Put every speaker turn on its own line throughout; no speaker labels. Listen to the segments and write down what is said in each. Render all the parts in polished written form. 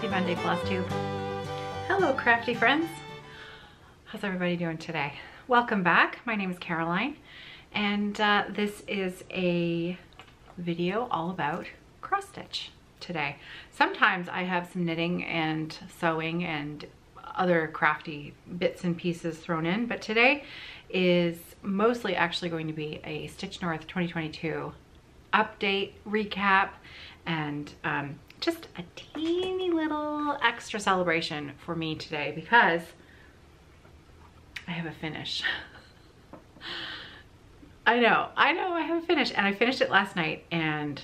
Happy Monday, Floss Tube. Hello, crafty friends. How's everybody doing today? Welcome back. My name is Caroline, and this is a video all about cross stitch today. Sometimes I have some knitting and sewing and other crafty bits and pieces thrown in, but today is mostly actually going to be a StitchNorth 2022 update, recap, and just a teeny little extra celebration for me today because I have a finish. I know, I have a finish, and I finished it last night, and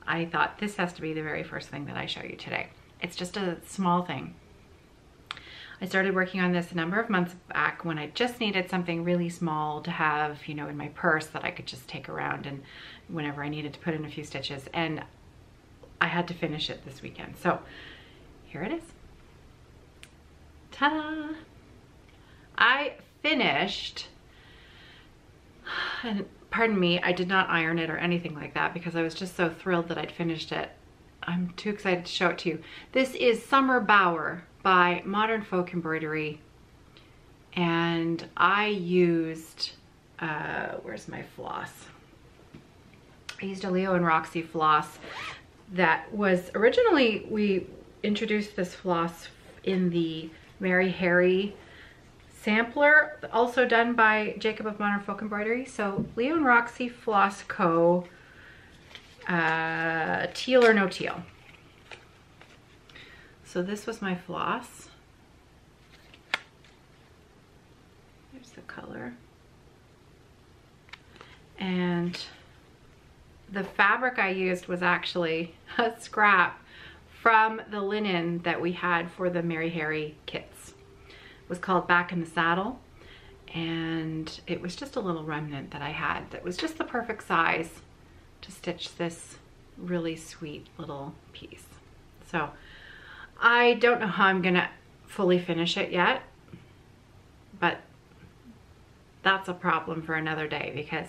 I thought this has to be the very first thing that I show you today. It's just a small thing. I started working on this a number of months back when I just needed something really small to have, you know, in my purse that I could just take around and whenever I needed to put in a few stitches, and I had to finish it this weekend. So here it is. Ta-da! I finished, and pardon me, I did not iron it or anything like that because I was just so thrilled that I'd finished it. I'm too excited to show it to you. This is Summer Bower by Modern Folk Embroidery, and I used, where's my floss? I used a Leo&Roxy Floss that was originally, we introduced this floss in the Mary Harry sampler, also done by Jacob of Modern Folk Embroidery. So Leo&Roxy Floss Co. Teal or No Teal. So this was my floss. There's the color. And the fabric I used was actually a scrap from the linen that we had for the Mary Harry kits. It was called Back in the Saddle, and it was just a little remnant that I had that was just the perfect size to stitch this really sweet little piece. So I don't know how I'm gonna fully finish it yet, but that's a problem for another day because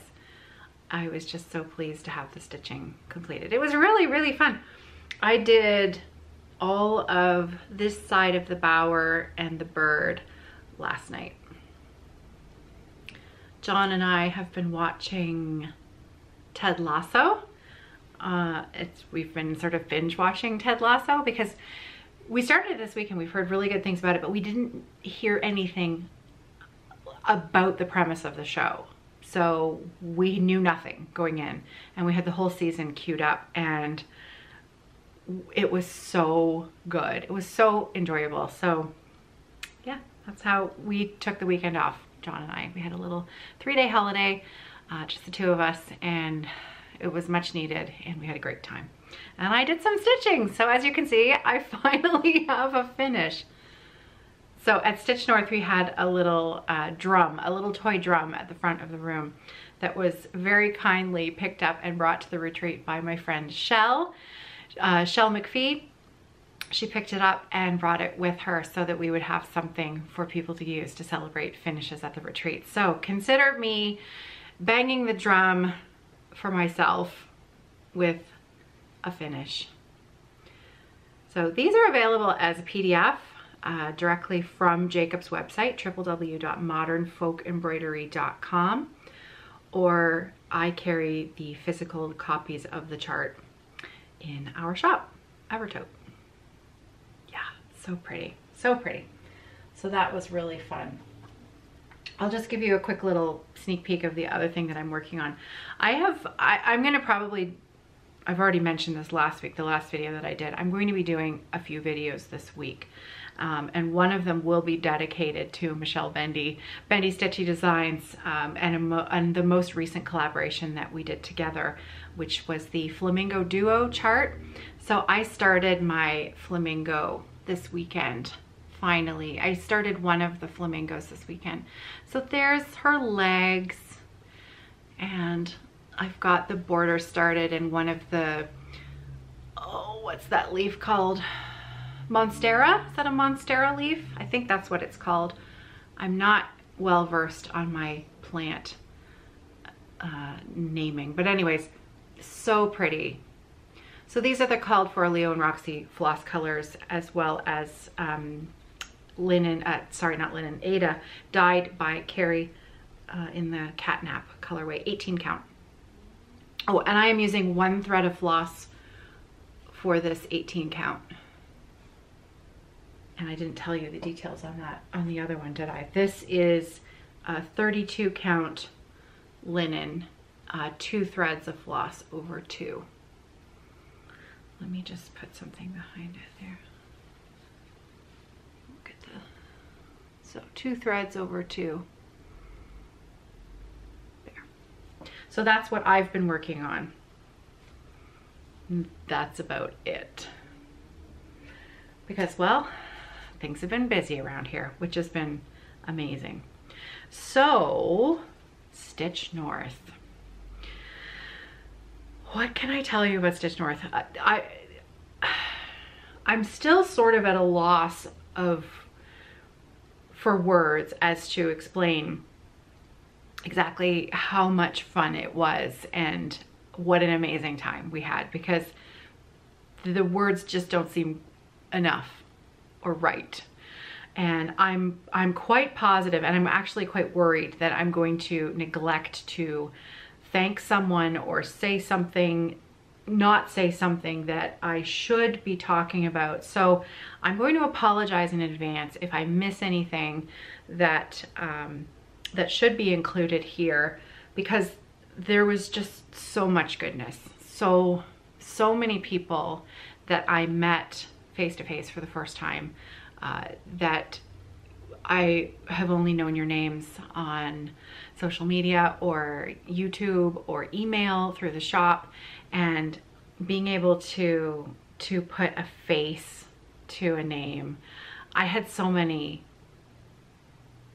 I was just so pleased to have the stitching completed. It was really, really fun. I did all of this side of the bower and the bird last night. John and I have been watching Ted Lasso. We've been sort of binge watching Ted Lasso because we started it this week and we've heard really good things about it, but we didn't hear anything about the premise of the show. So we knew nothing going in, and we had the whole season queued up, and it was so good. It was so enjoyable. So yeah, that's how we took the weekend off, John and I. We had a little 3-day holiday, just the two of us, and it was much needed, and we had a great time. And I did some stitching. So as you can see, I finally have a finish. So at StitchNorth, we had a little drum, a little toy drum at the front of the room that was very kindly picked up and brought to the retreat by my friend Shell McPhee. She picked it up and brought it with her so that we would have something for people to use to celebrate finishes at the retreat. So consider me banging the drum for myself with a finish. So these are available as a PDF. Directly from Jacob's website, www.modernfolkembroidery.com, or I carry the physical copies of the chart in our shop, Evertote. Yeah, so pretty, so pretty. So that was really fun. I'll just give you a quick little sneak peek of the other thing that I'm working on. I'm gonna probably, I've already mentioned this last week, the last video that I did. I'm going to be doing a few videos this week. And one of them will be dedicated to Michelle Bendy Stitchy Designs, and the most recent collaboration that we did together, which was the Flamingo Duo chart. So I started my flamingo this weekend. Finally, I started one of the flamingos this weekend. So there's her legs, and I've got the border started in one of the, oh, what's that leaf called? Monstera? Is that a Monstera leaf? I think that's what it's called. I'm not well versed on my plant naming, but anyways, so pretty. So these are the called for Leo&Roxy Floss colors, as well as linen, sorry, not linen, Aida, dyed by Carrie in the Catnap colorway, 18 count. Oh, and I am using 1 thread of floss for this 18 count. And I didn't tell you the details on that, on the other one, did I? This is a 32 count linen, 2 threads of floss over 2. Let me just put something behind it there. Look at the, so 2 threads over 2. There. So that's what I've been working on. That's about it. Because, well, things have been busy around here, which has been amazing. So, StitchNorth. What can I tell you about StitchNorth? I'm still sort of at a loss for words as to explain exactly how much fun it was and what an amazing time we had, because the words just don't seem enough or right. And I'm quite positive, and I'm actually quite worried that I'm going to neglect to thank someone or say something, not say something that I should be talking about. So I'm going to apologize in advance if I miss anything that that should be included here, because there was just so much goodness. So many people that I met face to face for the first time, that I have only known your names on social media or YouTube or email through the shop, and being able to put a face to a name. I had so many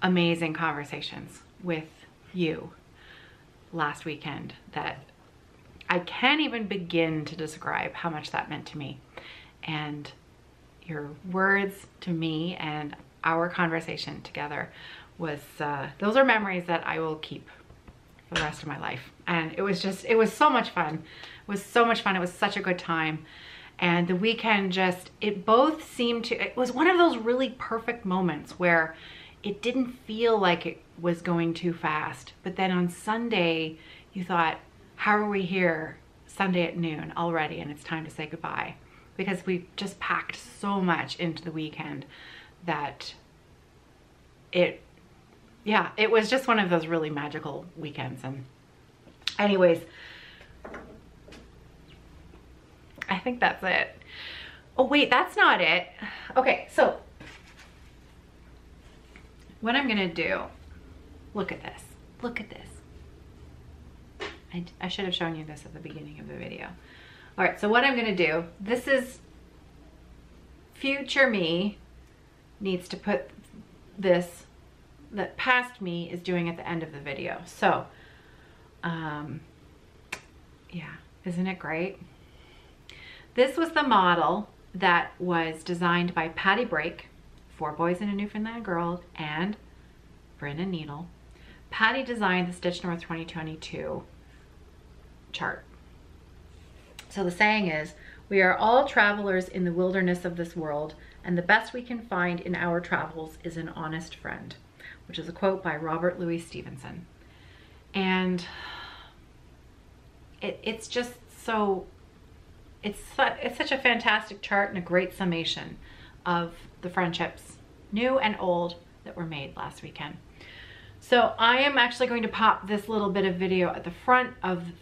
amazing conversations with you last weekend that I can't even begin to describe how much that meant to me. And your words to me and our conversation together was, those are memories that I will keep for the rest of my life. And it was so much fun. It was so much fun. It was such a good time. And the weekend it both seemed to, it was one of those really perfect moments where it didn't feel like it was going too fast. But then on Sunday, you thought, how are we here Sunday at noon already, and it's time to say goodbye? Because we just packed so much into the weekend that it was just one of those really magical weekends. And anyways, I think that's it. Oh wait, that's not it. Okay, so what I'm gonna do, look at this, look at this. I should have shown you this at the beginning of the video. All right, so what I'm gonna do, this is future me needs to put this that past me is doing at the end of the video. So, yeah, isn't it great? This was the model that was designed by Patty Brake, 4 Boys and a Newfoundland Girl, and Brin and Nedle. Patty designed the StitchNorth 2022 chart. So the saying is, we are all travelers in the wilderness of this world, and the best we can find in our travels is an honest friend, which is a quote by Robert Louis Stevenson. And it's just so, it's such a fantastic chart and a great summation of the friendships, new and old, that were made last weekend. So I am actually going to pop this little bit of video at the front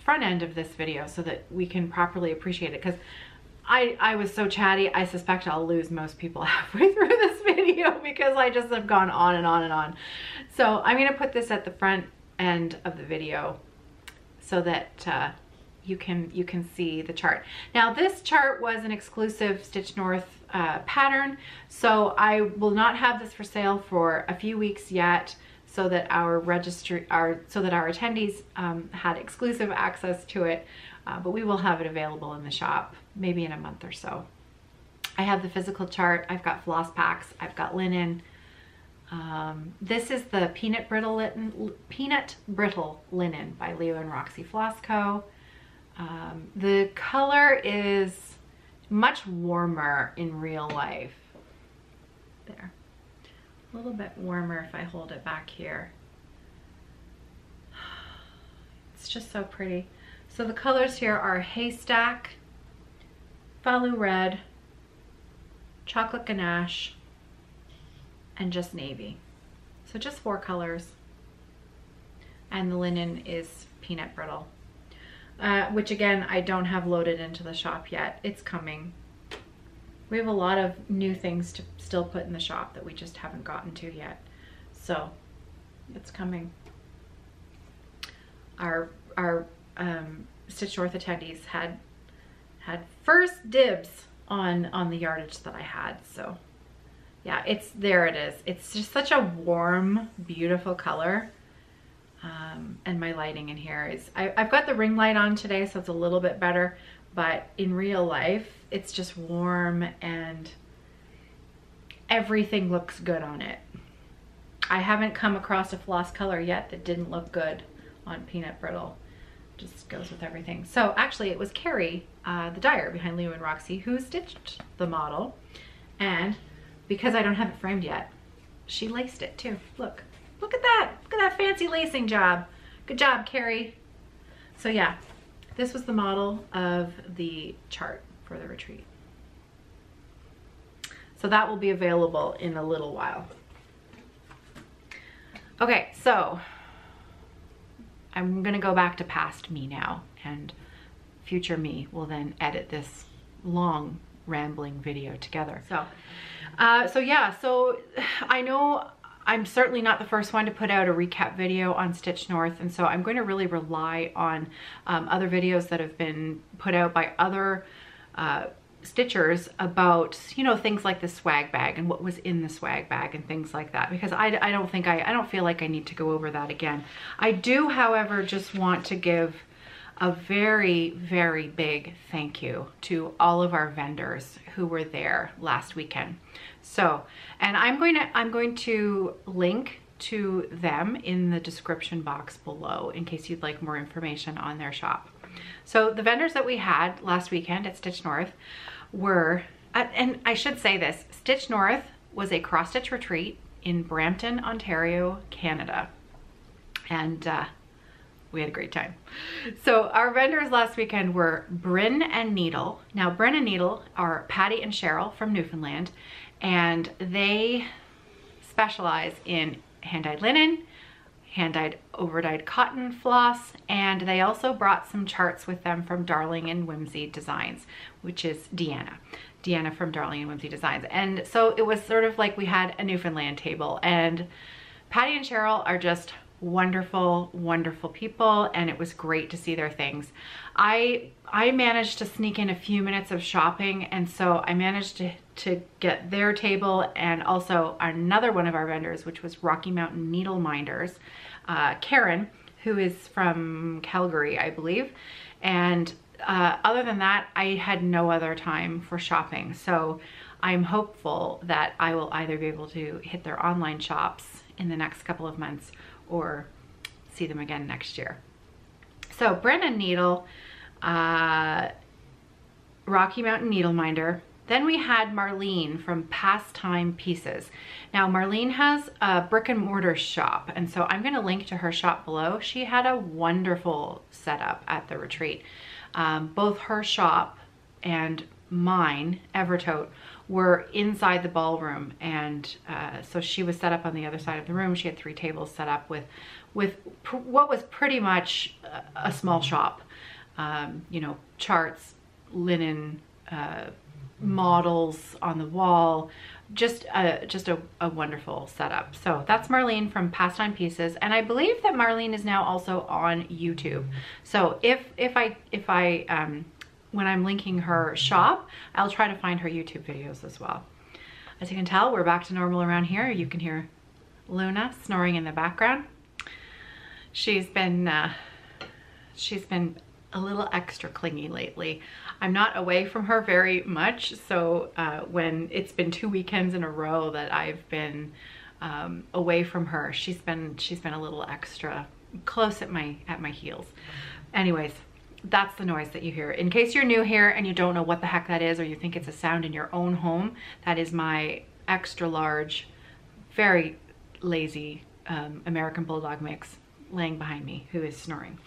end of this video so that we can properly appreciate it, because I was so chatty, I suspect I'll lose most people halfway through this video because I just have gone on and on and on. So I'm gonna put this at the front end of the video so that you can see the chart. Now this chart was an exclusive StitchNorth pattern, so I will not have this for sale for a few weeks yet, so that our attendees had exclusive access to it, but we will have it available in the shop maybe in a month or so. I have the physical chart, I've got floss packs, I've got linen. This is the peanut brittle linen by Leo&Roxy Floss Co. The color is much warmer in real life. There. A little bit warmer if I hold it back here. It's just so pretty. So the colors here are Haystack, Falu Red, Chocolate Ganache, and just Navy. So just 4 colors. And the linen is Peanut Brittle, which again, I don't have loaded into the shop yet. It's coming. We have a lot of new things to still put in the shop that we just haven't gotten to yet. So it's coming. Our StitchNorth attendees had first dibs on the yardage that I had. So yeah, there it is. It's just such a warm, beautiful color. And my lighting in here is, I've got the ring light on today, so it's a little bit better, but in real life, it's just warm and everything looks good on it. I haven't come across a floss color yet that didn't look good on Peanut Brittle. Just goes with everything. So actually it was Carrie, the dyer behind Leo&Roxy, who stitched the model. And because I don't have it framed yet, she laced it too. Look. Look at that. Look at that fancy lacing job. Good job, Carrie. So yeah, this was the model of the chart for the retreat. So that will be available in a little while. Okay, so I'm gonna go back to past me now, and future me will then edit this long rambling video together. So yeah, so I know I'm certainly not the first one to put out a recap video on StitchNorth, and so I'm going to really rely on other videos that have been put out by other stitchers about, you know, things like the swag bag and what was in the swag bag and things like that, because I don't feel like I need to go over that again. I do, however, just want to give a very, very big thank you to all of our vendors who were there last weekend. So, and I'm going to link to them in the description box below in case you'd like more information on their shop. So the vendors that we had last weekend at StitchNorth were, and I should say this, StitchNorth was a cross stitch retreat in Brampton, Ontario, Canada. And we had a great time. So our vendors last weekend were Brin and Nedle. Now Brin and Nedle are Patty and Cheryl from Newfoundland, and they specialize in hand-dyed linen, hand-dyed overdyed cotton floss, and they also brought some charts with them from Darling and Whimsy Designs, which is Deanna from Darling and Whimsy Designs. And so it was sort of like we had a Newfoundland table, and Patty and Cheryl are just wonderful, wonderful people, and it was great to see their things. I managed to sneak in a few minutes of shopping, and so I managed to get their table, and also another one of our vendors, which was Rocky Mountain Needleminders, Karen, who is from Calgary, I believe. And other than that, I had no other time for shopping. So I'm hopeful that I will either be able to hit their online shops in the next couple of months or see them again next year. So Brin and Nedle, Rocky Mountain Needleminder. Then we had Marlene from Pasttime Pieces. Now Marlene has a brick and mortar shop, and so I'm gonna link to her shop below. She had a wonderful setup at the retreat. Both her shop and mine, Evertote, were inside the ballroom, and so she was set up on the other side of the room. She had 3 tables set up with what was pretty much a small shop. You know, charts, linen, models on the wall, just a wonderful setup. So that's Marlene from Pasttime Pieces, and I believe that Marlene is now also on YouTube. So if I when I'm linking her shop, I'll try to find her YouTube videos as well. As you can tell, we're back to normal around here. You can hear Luna snoring in the background. She's been a little extra clingy lately. I'm not away from her very much, so when it's been 2 weekends in a row that I've been away from her, she's been a little extra close at my heels. Anyways, that's the noise that you hear. In case you're new here and you don't know what the heck that is, or you think it's a sound in your own home, that is my extra large, very lazy American Bulldog mix laying behind me, who is snoring.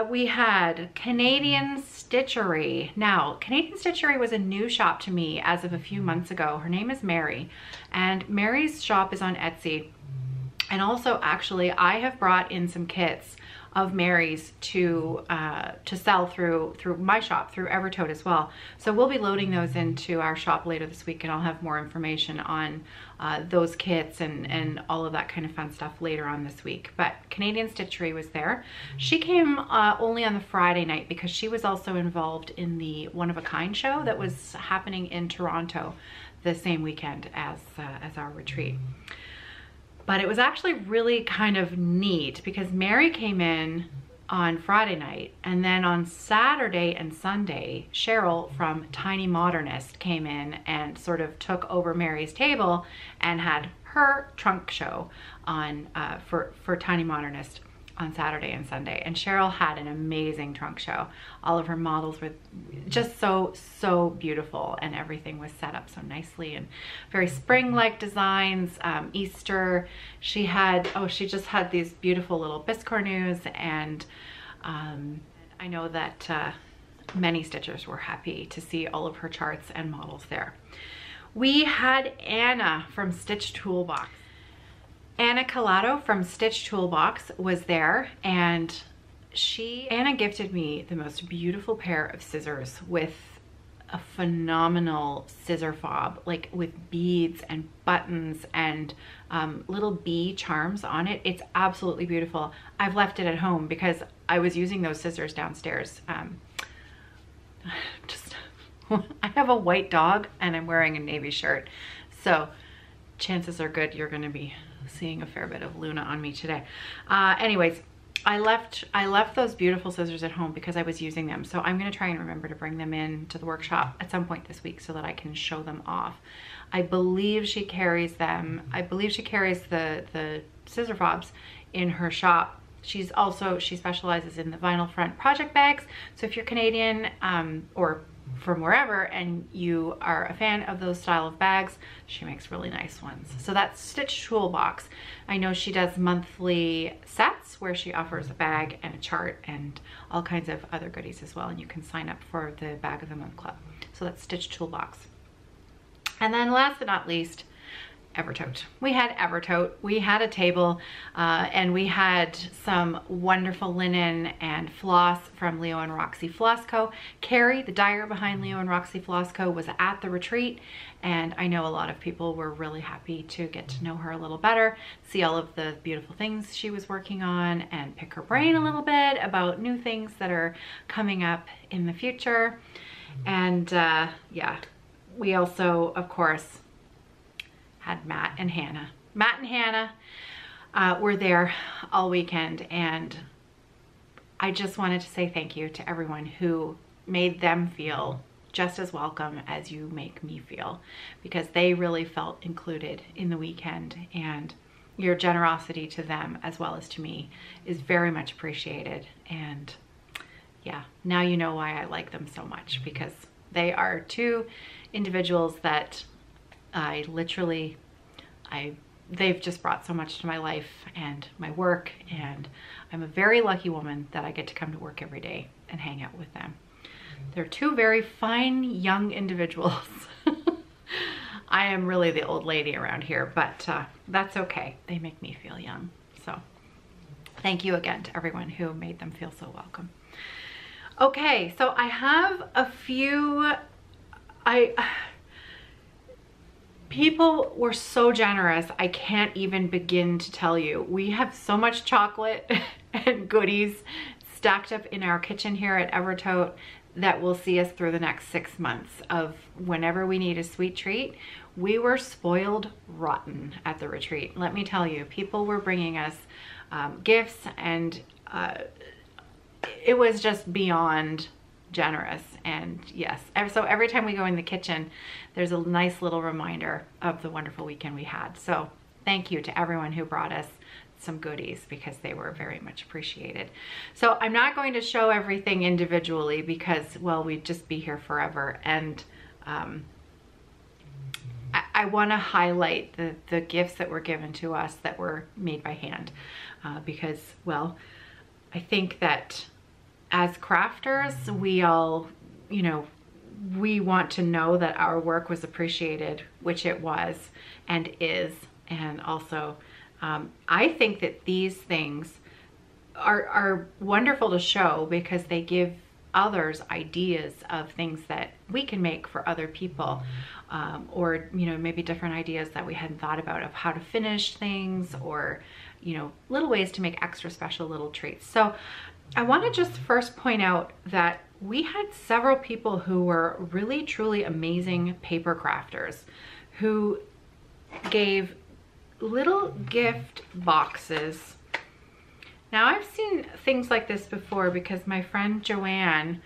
We had Canadian Stitchery. Now, Canadian Stitchery was a new shop to me as of a few months ago. Her name is Mary, and Mary's shop is on Etsy. And also, actually, I have brought in some kits of Mary's to sell through my shop, through Evertote as well. So we'll be loading those into our shop later this week, and I'll have more information on those kits and all of that kind of fun stuff later on this week. But Canadian Stitchery was there. She came only on the Friday night because she was also involved in the One of a Kind show that was happening in Toronto the same weekend as our retreat. But it was actually really kind of neat because Mary came in on Friday night, and then on Saturday and Sunday, Cheryl from Tiny Modernist came in and sort of took over Mary's table and had her trunk show on for Tiny Modernist on Saturday and Sunday. And Cheryl had an amazing trunk show. All of her models were just so beautiful, and everything was set up so nicely and very spring-like designs. Easter, she just had these beautiful little biscornus, and I know that many stitchers were happy to see all of her charts and models there. We had Anna from StitchToolBox. Anna Calato from StitchToolBox was there, and Anna gifted me the most beautiful pair of scissors with a phenomenal scissor fob, like with beads and buttons and little bee charms on it. It's absolutely beautiful. I've left it at home because I was using those scissors downstairs. I have a white dog and I'm wearing a navy shirt, so chances are good you're gonna be seeing a fair bit of Luna on me today. Anyways, I left those beautiful scissors at home because I was using them. So I'm gonna try and remember to bring them in to the workshop at some point this week so that I can show them off. I believe she carries them. I believe she carries the scissor fobs in her shop. She specializes in the vinyl front project bags. So if you're Canadian or from wherever and you are a fan of those style of bags, she makes really nice ones. So that's StitchToolBox. I know she does monthly sets where she offers a bag and a chart and all kinds of other goodies as well, and you can sign up for the Bag of the Month Club. So that's StitchToolBox. And then last but not least, Evertote. We had Evertote. We had a table and we had some wonderful linen and floss from Leo&Roxy Floss Co. Carrie, the dyer behind Leo&Roxy Floss Co. was at the retreat, and I know a lot of people were really happy to get to know her a little better, see all of the beautiful things she was working on, and pick her brain a little bit about new things that are coming up in the future. And yeah, we also, of course, had Matt and Hannah. Matt and Hannah were there all weekend, and I just wanted to say thank you to everyone who made them feel just as welcome as you make me feel, because they really felt included in the weekend, and your generosity to them as well as to me is very much appreciated. And yeah, now you know why I like them so much, because they are two individuals that they've just brought so much to my life and my work, and I'm a very lucky woman that I get to come to work every day and hang out with them. They're two very fine young individuals. I am really the old lady around here, but that's okay. They make me feel young. So thank you again to everyone who made them feel so welcome. Okay, so I have a few, people were so generous, I can't even begin to tell you. We have so much chocolate and goodies stacked up in our kitchen here at Evertote that will see us through the next 6 months of whenever we need a sweet treat. We were spoiled rotten at the retreat. Let me tell you, people were bringing us gifts, and it was just beyond generous. And yes, so every time we go in the kitchen, there's a nice little reminder of the wonderful weekend we had. So thank you to everyone who brought us some goodies because they were very much appreciated. So I'm not going to show everything individually because, well, we'd just be here forever. And I want to highlight the gifts that were given to us that were made by hand because, well, I think that as crafters, we all, you know, we want to know that our work was appreciated, which it was and is. And also, I think that these things are wonderful to show because they give others ideas of things that we can make for other people, or, you know, maybe different ideas that we hadn't thought about of how to finish things, or, you know, little ways to make extra special little treats. So I want to just first point out that we had several people who were really truly amazing paper crafters who gave little gift boxes. Now I've seen things like this before because my friend Joanne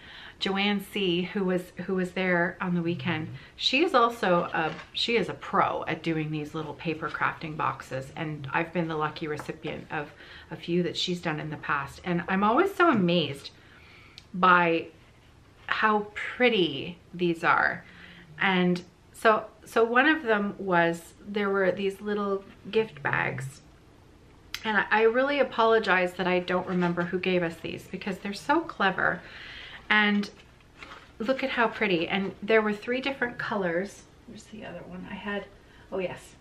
C, who was there on the weekend, she is also she is a pro at doing these little paper crafting boxes, and I've been the lucky recipient of a few that she's done in the past, and I'm always so amazed by how pretty these are. And so one of them was, there were these little gift bags, and I really apologize that I don't remember who gave us these because they're so clever. And look at how pretty. And there were 3 different colors. Where's the other one I had? Oh yes.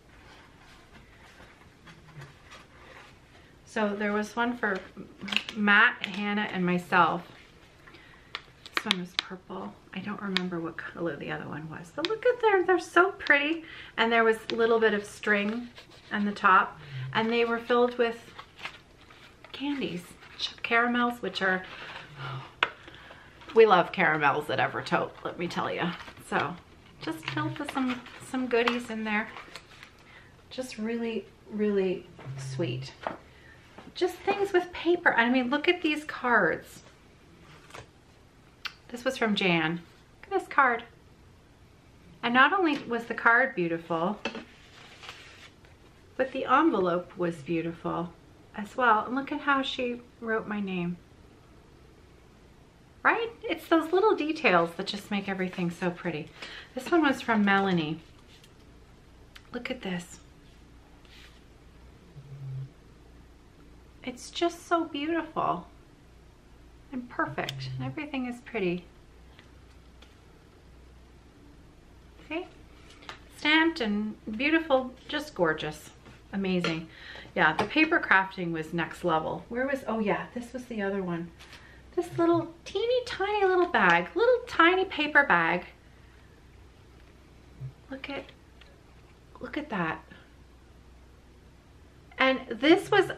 So there was one for Matt, Hannah, and myself. This one was purple. I don't remember what color the other one was. But look at them, they're so pretty. And there was a little bit of string on the top. And they were filled with candies, caramels, which are, we love caramels at Evertote, let me tell you. So just filled with some goodies in there. Just really, really sweet. Just things with paper. I mean, look at these cards. This was from Jan. Look at this card. And not only was the card beautiful, but the envelope was beautiful as well. And look at how she wrote my name. Right? It's those little details that just make everything so pretty. This one was from Melanie. Look at this. It's just so beautiful and perfect. And everything is pretty. See? Stamped and beautiful, just gorgeous. Amazing. Yeah, the paper crafting was next level. Where was, oh yeah, this was the other one. This little teeny tiny little bag, little tiny paper bag. Look at that. And this was,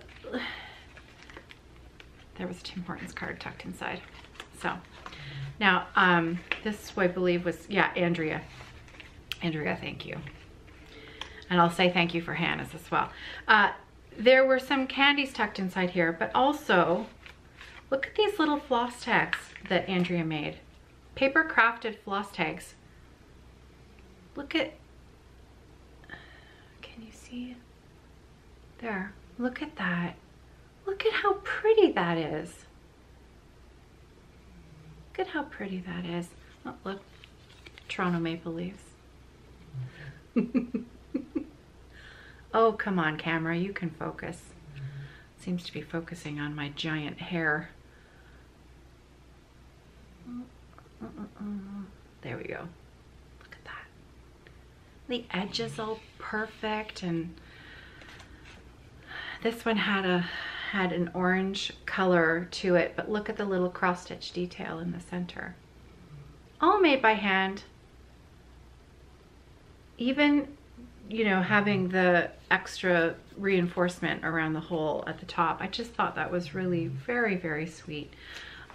there was Tim Hortons card tucked inside. So now, this I believe was, yeah, Andrea. Andrea, thank you. And I'll say thank you for Hannah's as well. There were some candies tucked inside here, but also look at these little floss tags that Andrea made. Paper crafted floss tags. Look at, can you see it? There, look at that. Look at how pretty that is. Look at how pretty that is. Oh, look, Toronto Maple Leafs. Oh, come on, camera, you can focus. Seems to be focusing on my giant hair. There we go. Look at that. The edge is all perfect, and this one had an orange color to it, but look at the little cross stitch detail in the center. All made by hand. Even, you know, having the extra reinforcement around the hole at the top. I just thought that was really very, very sweet.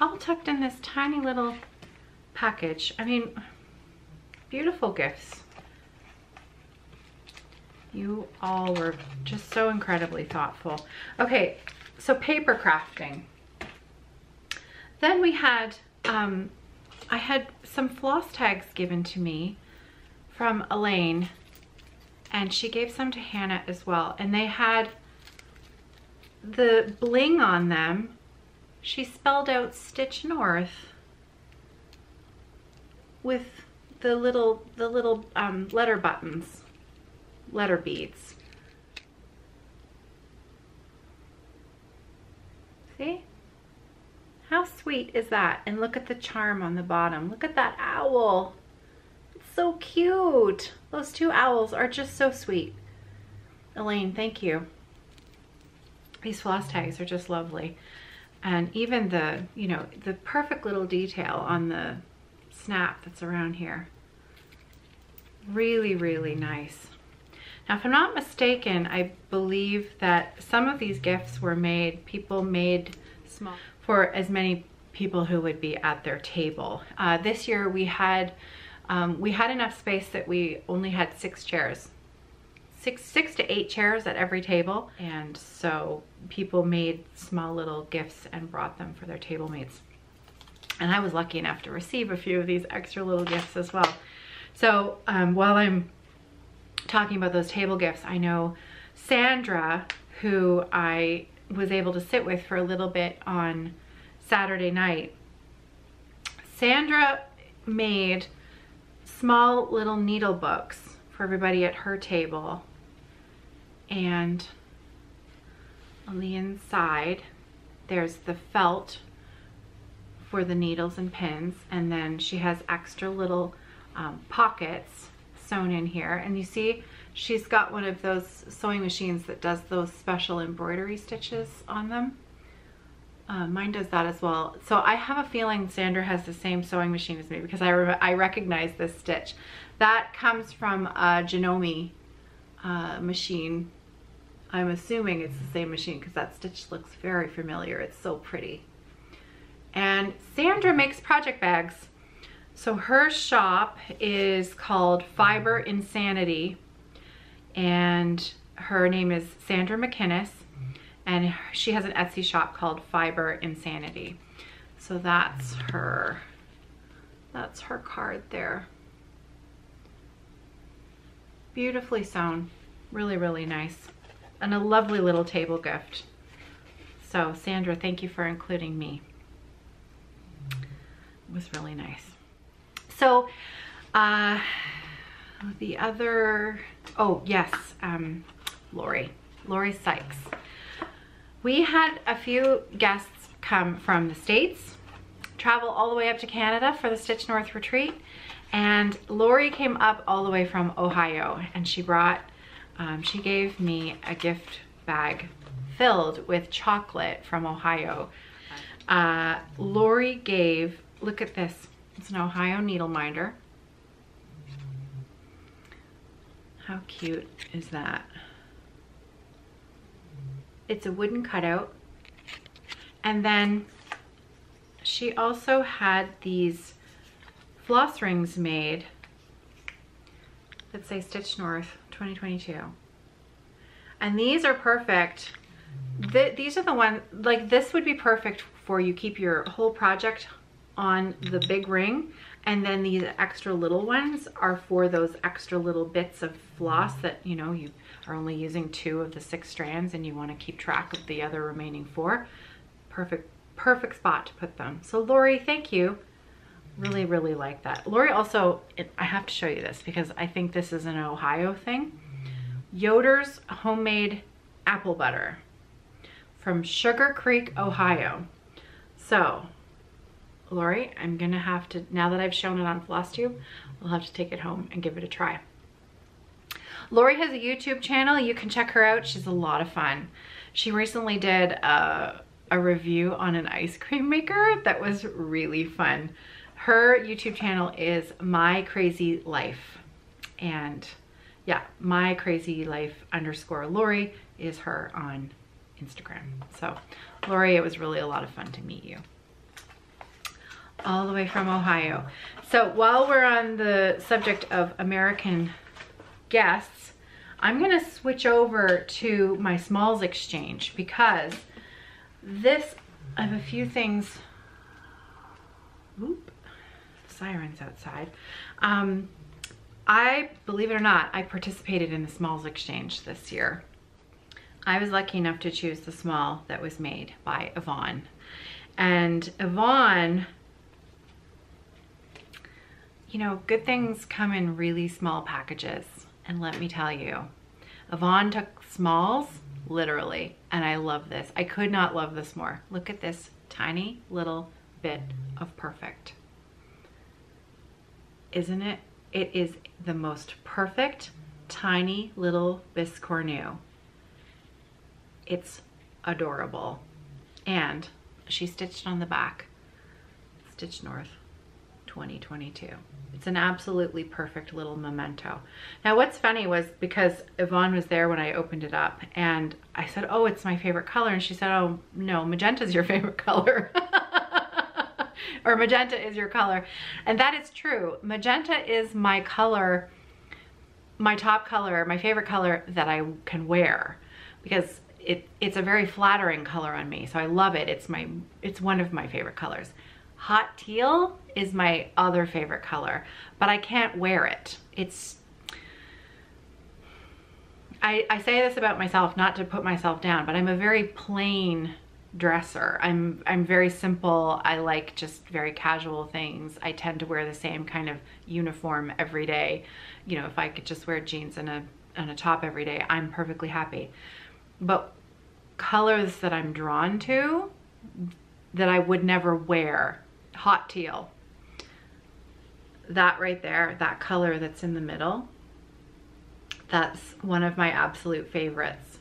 All tucked in this tiny little package. I mean, beautiful gifts. You all were just so incredibly thoughtful. Okay, so paper crafting. Then we had, I had some floss tags given to me from Elaine, and she gave some to Hannah as well. And they had the bling on them, she spelled out StitchNorth with the little letter buttons, letter beads. See? How sweet is that? And look at the charm on the bottom. Look at that owl. It's so cute. Those two owls are just so sweet. Elaine, thank you. These floss tags are just lovely. And even the, you know, the perfect little detail on the snap that's around here. Really, really nice. Now, if I'm not mistaken, I believe that some of these gifts were made, people made small for as many people who would be at their table. This year we had enough space that we only had 6 chairs. Six to 8 chairs at every table. And so people made small little gifts and brought them for their table mates. And I was lucky enough to receive a few of these extra little gifts as well. So while I'm talking about those table gifts, I know Sandra, who I was able to sit with for a little bit on Saturday night. Sandra made small little needle books for everybody at her table, and on the inside there's the felt for the needles and pins, and then she has extra little pockets sewn in here. And you see she's got one of those sewing machines that does those special embroidery stitches on them. Mine does that as well. So I have a feeling Sandra has the same sewing machine as me, because I recognize this stitch. That comes from a Janome machine. I'm assuming it's the same machine because that stitch looks very familiar. It's so pretty. And Sandra makes project bags. So her shop is called Fiber Insanity, and her name is Sandra McInnes, and she has an Etsy shop called Fiber Insanity. So that's her card there. Beautifully sewn, really, really nice. And a lovely little table gift. So Sandra, thank you for including me. It was really nice. So the other, oh yes, Lori Sykes. We had a few guests come from the States, travel all the way up to Canada for the StitchNorth retreat, and Lori came up all the way from Ohio, and she brought, she gave me a gift bag filled with chocolate from Ohio. Lori gave, look at this, it's an Ohio Needleminder. How cute is that? It's a wooden cutout. And then she also had these floss rings made that say StitchNorth 2022. And these are perfect. These are the ones, like this would be perfect for you keep your whole project on the big ring, and then these extra little ones are for those extra little bits of floss that, you know, you are only using 2 of the 6 strands and you want to keep track of the other remaining 4. Perfect spot to put them. So Lori, thank you. Really, really like that. Lori also, I have to show you this because I think this is an Ohio thing. Yoder's homemade apple butter from Sugar Creek, Ohio. So Lori, I'm gonna have to, now that I've shown it on FlossTube, we'll have to take it home and give it a try. Lori has a YouTube channel. You can check her out. She's a lot of fun. She recently did a review on an ice cream maker that was really fun. Her YouTube channel is My Crazy Life. And yeah, My Crazy Life _ Lori is her on Instagram. So Lori, it was really a lot of fun to meet you. All the way from Ohio. So while we're on the subject of American guests, I'm gonna switch over to my smalls exchange because this, I have a few things. Oop, sirens outside. I, believe it or not, I participated in the smalls exchange this year. I was lucky enough to choose the small that was made by Yvonne. And Yvonne, you know, good things come in really small packages. And let me tell you, Yvonne took smalls literally, and I love this. I could not love this more. Look at this tiny little bit of perfect. Isn't it? It is the most perfect tiny little biscornu. It's adorable. And she stitched on the back, StitchNorth 2022. It's an absolutely perfect little memento. Now what's funny was, because Yvonne was there when I opened it up, and I said, oh, it's my favorite color. And she said, oh no, magenta's your favorite color. Or magenta is your color. And that is true. Magenta is my color, my top color, my favorite color that I can wear, because it's a very flattering color on me. So I love it. It's one of my favorite colors. Hot teal is my other favorite color, but I can't wear it. I say this about myself, not to put myself down, but I'm a very plain dresser. I'm very simple. I like just very casual things. I tend to wear the same kind of uniform every day. You know, if I could just wear jeans and a top every day, I'm perfectly happy. But colors that I'm drawn to that I would never wear, hot teal, that right there, that color that's in the middle, that's one of my absolute favorites.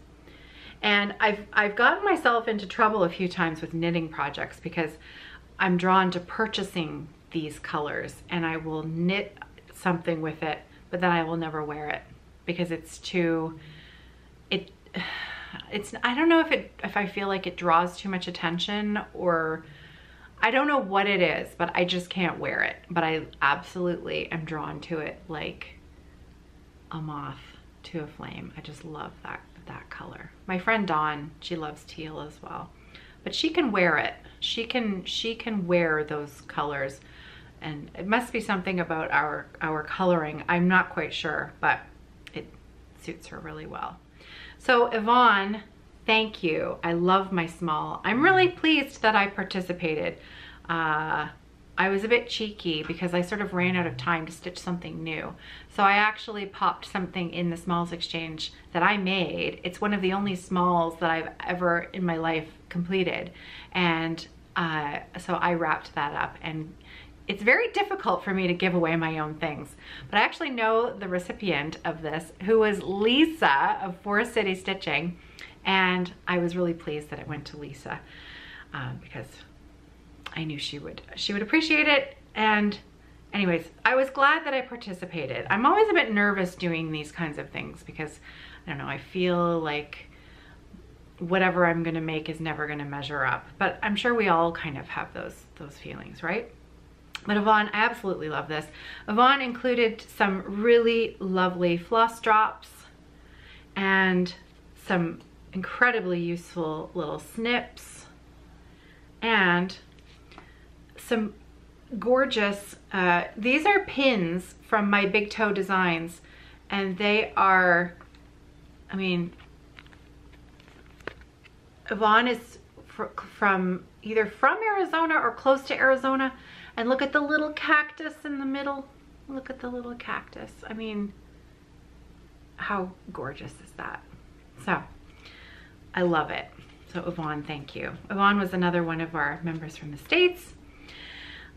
And I've gotten myself into trouble a few times with knitting projects because I'm drawn to purchasing these colors, and I will knit something with it, but then I will never wear it because it's too, I don't know if I feel like it draws too much attention, or I don't know what it is, but I just can't wear it. But I absolutely am drawn to it like a moth to a flame. I just love that color. My friend Dawn, she loves teal as well, but she can wear it. She can wear those colors, and it must be something about our coloring. I'm not quite sure, but it suits her really well. So Yvonne, thank you. I love my small. I'm really pleased that I participated. I was a bit cheeky because I sort of ran out of time to stitch something new. So I actually popped something in the smalls exchange that I made. It's one of the only smalls that I've ever in my life completed. And so I wrapped that up, and it's very difficult for me to give away my own things, but I actually know the recipient of this, who was Lisa of Forest City Stitching, and I was really pleased that it went to Lisa because I knew she would appreciate it. And anyways, I was glad that I participated. I'm always a bit nervous doing these kinds of things because, I don't know, I feel like whatever I'm gonna make is never gonna measure up, but I'm sure we all kind of have those feelings, right? But Yvonne, I absolutely love this. Yvonne included some really lovely floss drops and some incredibly useful little snips and some gorgeous, these are pins from my Big Toe Designs, and they are, I mean, Yvonne is either from Arizona or close to Arizona. And look at the little cactus in the middle. Look at the little cactus. I mean, how gorgeous is that? So, I love it. So Yvonne, thank you. Yvonne was another one of our members from the States.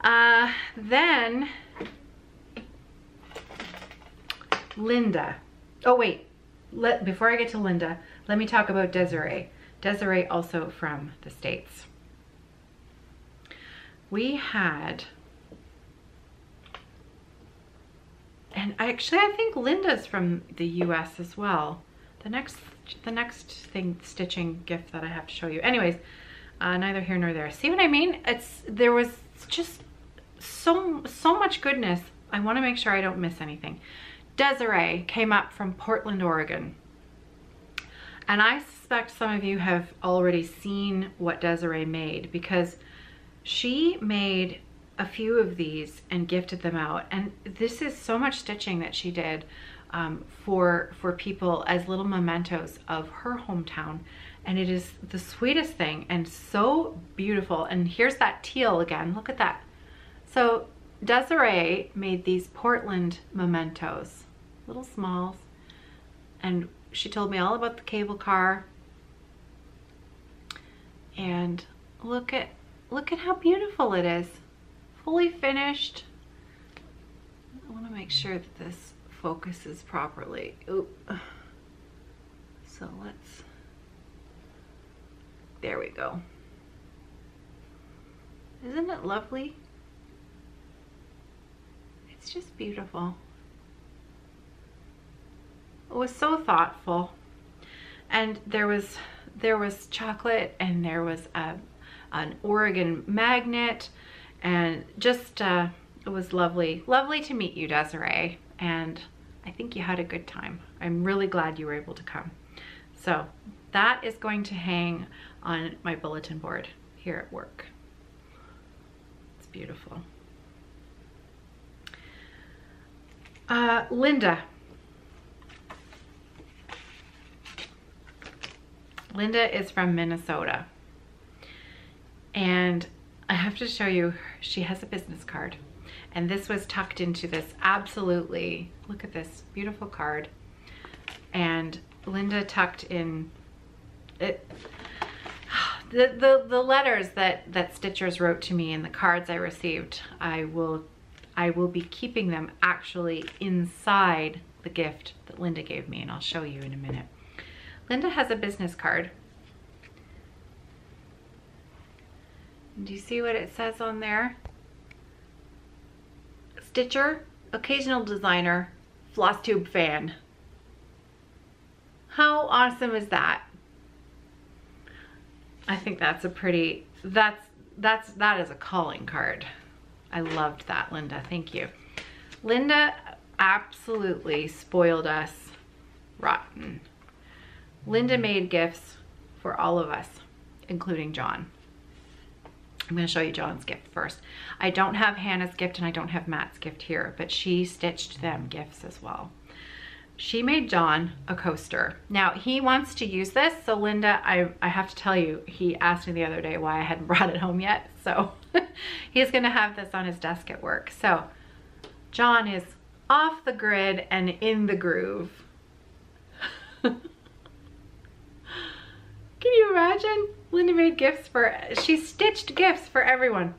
Then, Linda. Oh wait, before I get to Linda, let me talk about Desiree. Desiree also from the States. We had, and I think Linda's from the US as well. The next stitching gift that I have to show you. Anyways, neither here nor there. See what I mean? There was just so much goodness. I want to make sure I don't miss anything. Desiree came up from Portland, Oregon. And I suspect some of you have already seen what Desiree made, because she made a few of these and gifted them out. And this is so much stitching that she did. for people as little mementos of her hometown. And it is the sweetest thing and so beautiful. And here's that teal again. Look at that. So Desiree made these Portland mementos, little smalls, and she told me all about the cable car. And look at how beautiful it is. Fully finished. I want to make sure that this focuses properly. Oop. So let's, there we go. Isn't it lovely? It's just beautiful. It was so thoughtful. And there was chocolate, and there was an Oregon magnet, and just it was lovely. Lovely to meet you, Desiree, and I think you had a good time. I'm really glad you were able to come. So that is going to hang on my bulletin board here at work. It's beautiful. Linda. Linda is from Minnesota, and I have to show you, she has a business card, and this was tucked into this absolutely, look at this beautiful card, and Linda tucked in it, the letters that stitchers wrote to me and the cards I received. I will be keeping them actually inside the gift that Linda gave me, and I'll show you in a minute. Linda has a business card. Do you see what it says on there? Stitcher, occasional designer, floss tube fan. How awesome is that? I think that's a pretty, that is a calling card. I loved that, Linda. Thank you. Linda absolutely spoiled us rotten. Linda made gifts for all of us, including John. I'm going to show you John's gift first. I don't have Hannah's gift and I don't have Matt's gift here, but she stitched them gifts as well. She made John a coaster. Now he wants to use this, so Linda, I have to tell you, he asked me the other day why I hadn't brought it home yet, so he's going to have this on his desk at work. So John is off the grid and in the groove. Can you imagine? Linda made gifts she stitched gifts for everyone.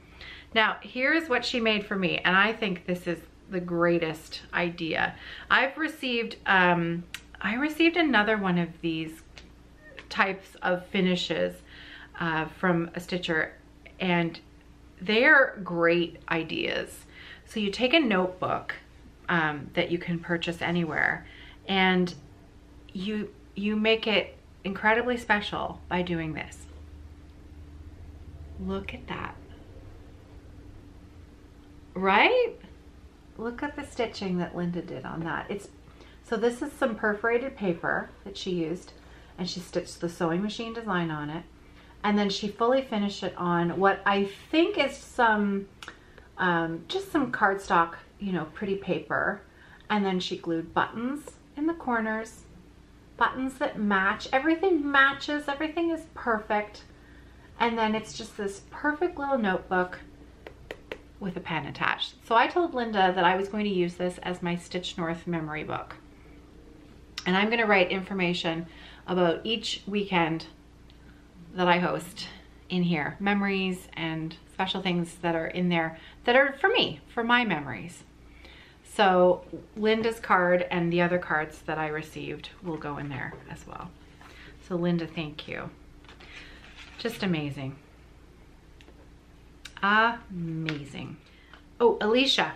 Now, here's what she made for me, and I think this is the greatest idea. I received another one of these types of finishes from a stitcher, and they're great ideas. So you take a notebook that you can purchase anywhere, and you make it incredibly special by doing this. Look at that. Right? Look at the stitching that Linda did on that. So this is some perforated paper that she used, and she stitched the sewing machine design on it, and then she fully finished it on what I think is some just some cardstock, you know, pretty paper, and then she glued buttons in the corners, buttons that match. Everything matches, everything is perfect. And then it's just this perfect little notebook with a pen attached. So I told Linda that I was going to use this as my StitchNorth memory book. And I'm gonna write information about each weekend that I host in here. Memories and special things that are in there that are for me, for my memories. So Linda's card and the other cards that I received will go in there as well. So Linda, thank you. Just amazing. Amazing. Oh, Alicia,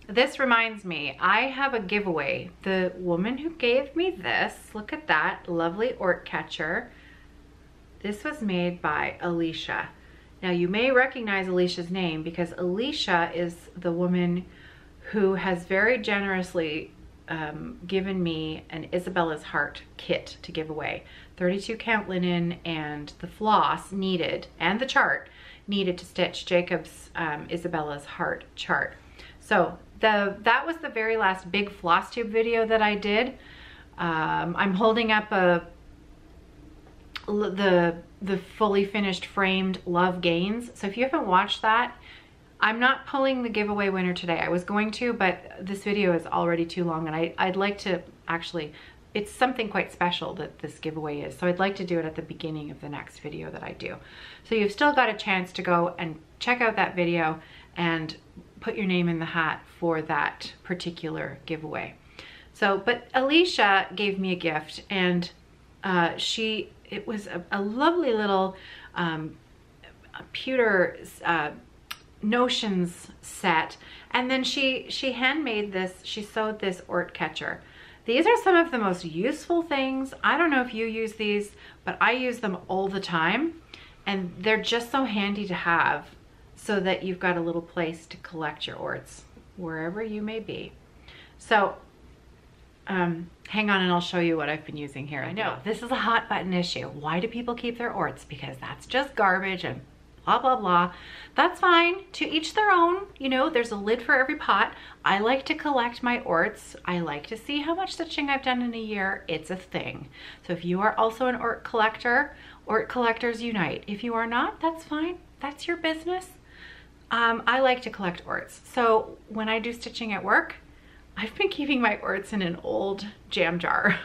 this reminds me, I have a giveaway. The woman who gave me this, look at that, lovely Ort catcher. This was made by Alicia. Now you may recognize Alicia's name because Alicia is the woman who has very generously given me an Isabella's Heart kit to give away. 32 count linen and the floss needed, and the chart needed to stitch Jacob's Isabella's Heart chart. So that was the very last big floss tube video that I did. I'm holding up the fully finished framed Love Gains. So if you haven't watched that, I'm not pulling the giveaway winner today. I was going to, but this video is already too long, and I'd like to actually, it's something quite special that this giveaway is. So I'd like to do it at the beginning of the next video that I do. So you've still got a chance to go and check out that video and put your name in the hat for that particular giveaway. So, but Alicia gave me a gift, and it was a lovely little pewter notions set, and then she handmade this, she sewed this Ort catcher. These are some of the most useful things. I don't know if you use these, but I use them all the time, and they're just so handy to have so that you've got a little place to collect your Orts wherever you may be. So hang on and I'll show you what I've been using here. I know this is a hot button issue. Why do people keep their Orts? Because that's just garbage and blah, blah, blah. That's fine. To each their own. You know, there's a lid for every pot. I like to collect my Orts. I like to see how much stitching I've done in a year. It's a thing. So if you are also an Ort collector, Ort collectors unite. If you are not, that's fine. That's your business. I like to collect Orts. So when I do stitching at work, I've been keeping my Orts in an old jam jar.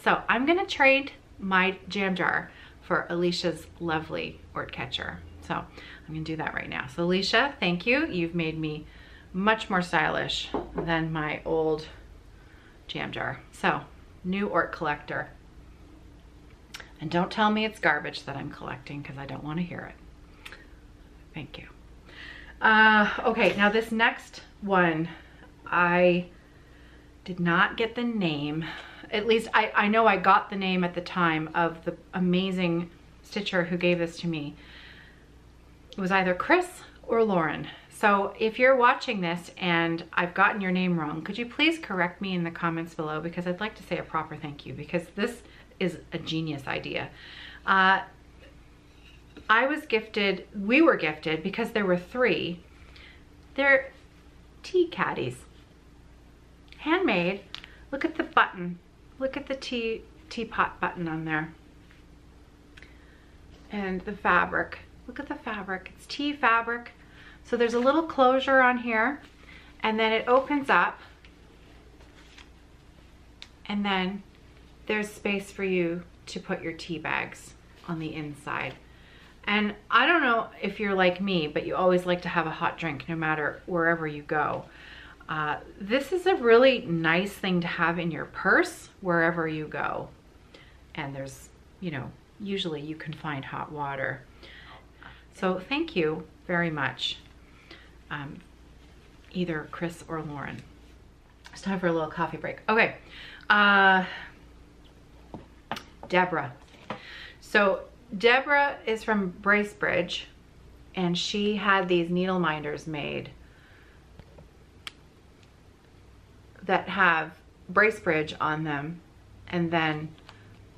So I'm gonna trade my jam jar for Alicia's lovely Ort catcher. So I'm gonna do that right now. So Alicia, thank you. You've made me much more stylish than my old jam jar. So, new Ort collector. And don't tell me it's garbage that I'm collecting, because I don't want to hear it. Thank you. Okay, now this next one, I did not get the name. At least I know I got the name at the time of the amazing stitcher who gave this to me. It was either Chris or Lauren. So if you're watching this and I've gotten your name wrong, could you please correct me in the comments below, because I'd like to say a proper thank you, because this is a genius idea. We were gifted, because there were 3. They're tea caddies. Handmade. Look at the button. Look at the teapot button on there. And the fabric. Look at the fabric. It's tea fabric. So there's a little closure on here, and then it opens up, and then there's space for you to put your tea bags on the inside. And I don't know if you're like me, but you always like to have a hot drink no matter wherever you go. This is a really nice thing to have in your purse wherever you go. And there's, you know, usually you can find hot water. So thank you very much, either Chris or Lauren. It's time for a little coffee break. Okay, Deborah. So Deborah is from Bracebridge, and she had these Needleminders made that have Bracebridge on them, and then,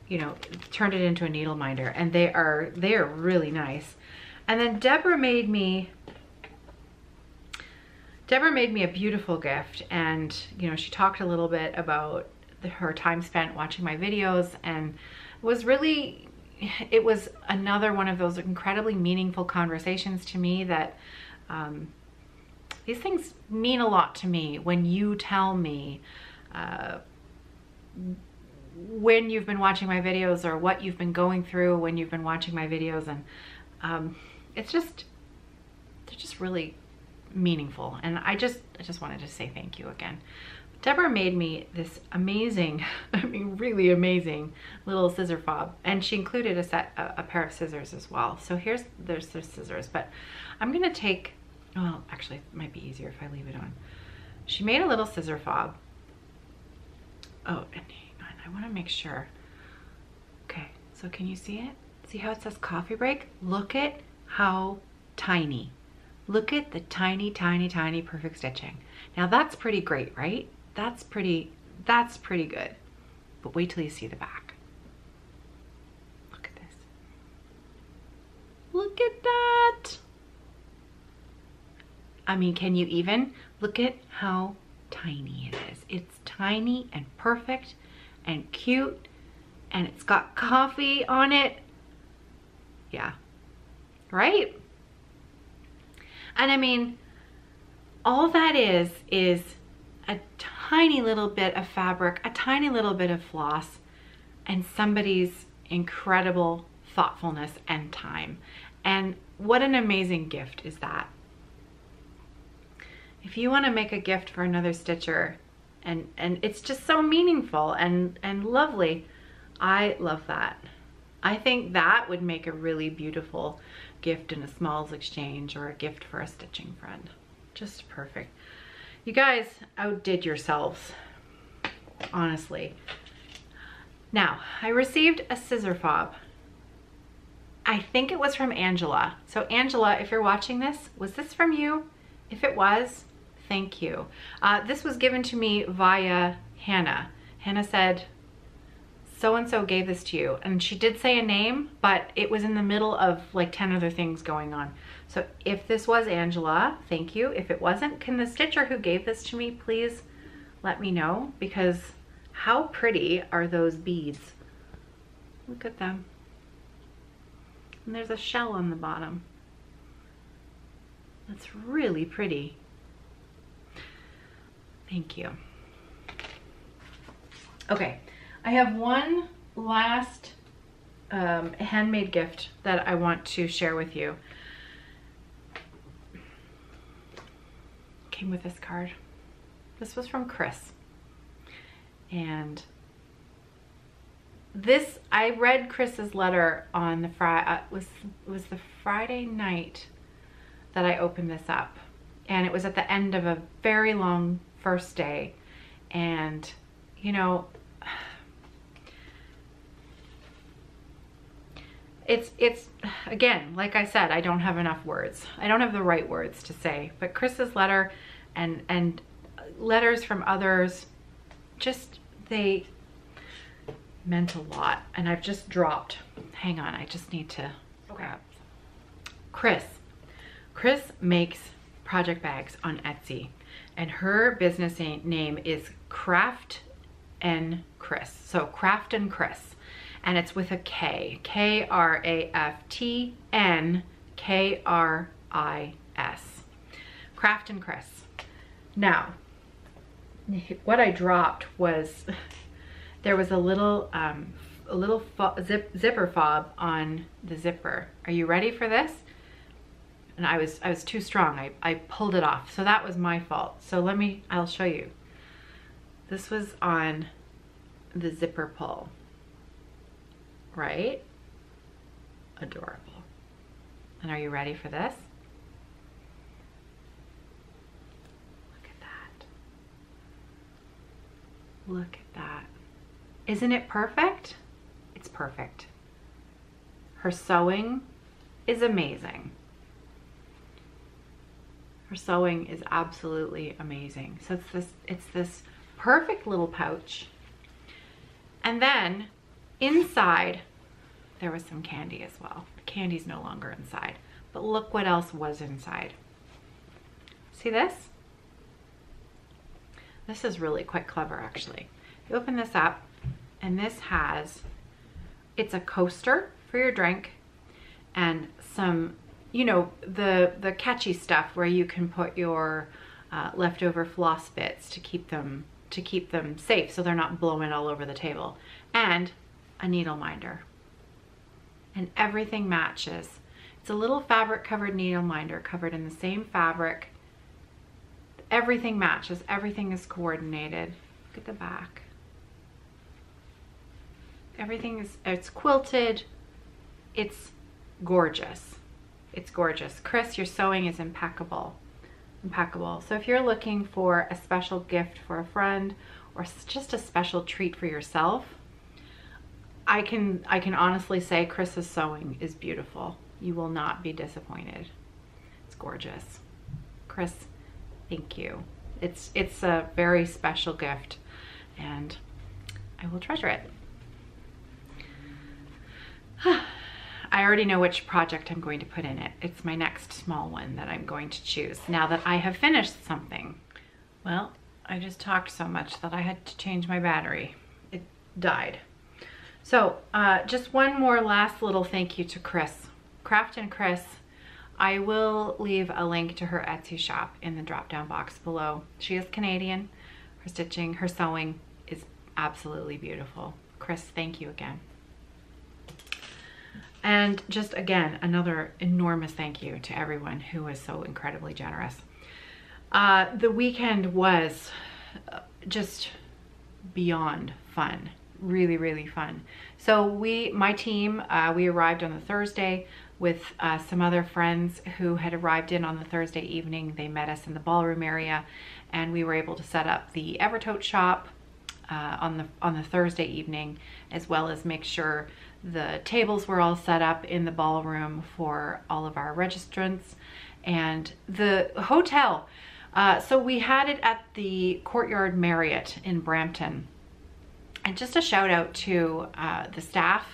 you know, turned it into a Needleminder, and they are really nice. And then Deborah made me a beautiful gift, and you know, she talked a little bit about her time spent watching my videos, and it was another one of those incredibly meaningful conversations to me that these things mean a lot to me when you tell me when you've been watching my videos or what you've been going through when you've been watching my videos, and they're just really meaningful, and I just wanted to say thank you again. Deborah made me this amazing, I mean really amazing little scissor fob, and she included a pair of scissors as well. So there's the scissors, but I'm gonna take, well actually it might be easier if I leave it on. She made a little scissor fob. Oh, and hang on, I want to make sure. Okay, so can you see it? See how it says coffee break? Look at how tiny. Look at the tiny, tiny, tiny perfect stitching. Now that's pretty great, right? That's pretty good. But wait till you see the back. Look at this. Look at that. I mean, can you even? Look at how tiny it is. It's tiny and perfect and cute, and it's got coffee on it. Yeah, right? And I mean, all that is a tiny little bit of fabric, a tiny little bit of floss, and somebody's incredible thoughtfulness and time. And what an amazing gift is that. If you want to make a gift for another stitcher, and it's just so meaningful and lovely, I love that. I think that would make a really beautiful gift in a smalls exchange or a gift for a stitching friend. Just perfect. You guys outdid yourselves, honestly. Now, I received a scissor fob. I think it was from Angela. So Angela, if you're watching this, was this from you? If it was, thank you. This was given to me via Hannah. Hannah said, so-and-so gave this to you. And she did say a name, but it was in the middle of like 10 other things going on. So if this was Angela, thank you. If it wasn't, can the stitcher who gave this to me please let me know? Because how pretty are those beads? Look at them. And there's a shell on the bottom. That's really pretty. Thank you. Okay, I have one last handmade gift that I want to share with you. Came with this card. This was from Chris. And this, I read Chris's letter on the Friday, was the Friday night that I opened this up. And it was at the end of a very long first day. And, you know, it's again, like I said, I don't have enough words. I don't have the right words to say, but Chris's letter and letters from others, just, they meant a lot. And I've just dropped, hang on, I just need to grab. Chris makes project bags on Etsy, and her business name is kraftnkris. So kraftnkris, and it's with a K, K-R-A-F-T-N-K-R-I-S, kraftnkris. Now, what I dropped was, there was a little zipper fob on the zipper. Are you ready for this? And I was too strong. I pulled it off. So that was my fault. So I'll show you. This was on the zipper pull, right? Adorable. And are you ready for this? Look at that. Look at that. Isn't it perfect? It's perfect. Her sewing is amazing. Her sewing is absolutely amazing. So it's this perfect little pouch. And then inside, there was some candy as well. The candy's no longer inside, but look what else was inside. See this? This is really quite clever, actually. You open this up, and this has, it's a coaster for your drink, and some, you know, the catchy stuff where you can put your leftover floss bits to keep them safe so they're not blowing all over the table, and a needle minder. And everything matches. It's a little fabric covered needle minder covered in the same fabric. Everything matches, everything is coordinated. Look at the back. Everything is, it's quilted. It's gorgeous. It's gorgeous. Chris, your sewing is impeccable. Impeccable. So if you're looking for a special gift for a friend or just a special treat for yourself, I can honestly say Chris's sewing is beautiful. You will not be disappointed. It's gorgeous. Chris, thank you. It's a very special gift, and I will treasure it. I already know which project I'm going to put in it. It's my next small one that I'm going to choose now that I have finished something. Well, I just talked so much that I had to change my battery. It died. So just one more last little thank you to Chris. Kraftnkris. I will leave a link to her Etsy shop in the drop down box below. She is Canadian. Her stitching, her sewing is absolutely beautiful. Chris, thank you again. And just again, another enormous thank you to everyone who was so incredibly generous. The weekend was just beyond fun. Really, really fun. So my team, we arrived on the Thursday with some other friends who had arrived in on the Thursday evening. They met us in the ballroom area, and we were able to set up the Evertote shop on the Thursday evening, as well as make sure the tables were all set up in the ballroom for all of our registrants. And the hotel, so we had it at the Courtyard Marriott in Brampton. And just a shout out to the staff,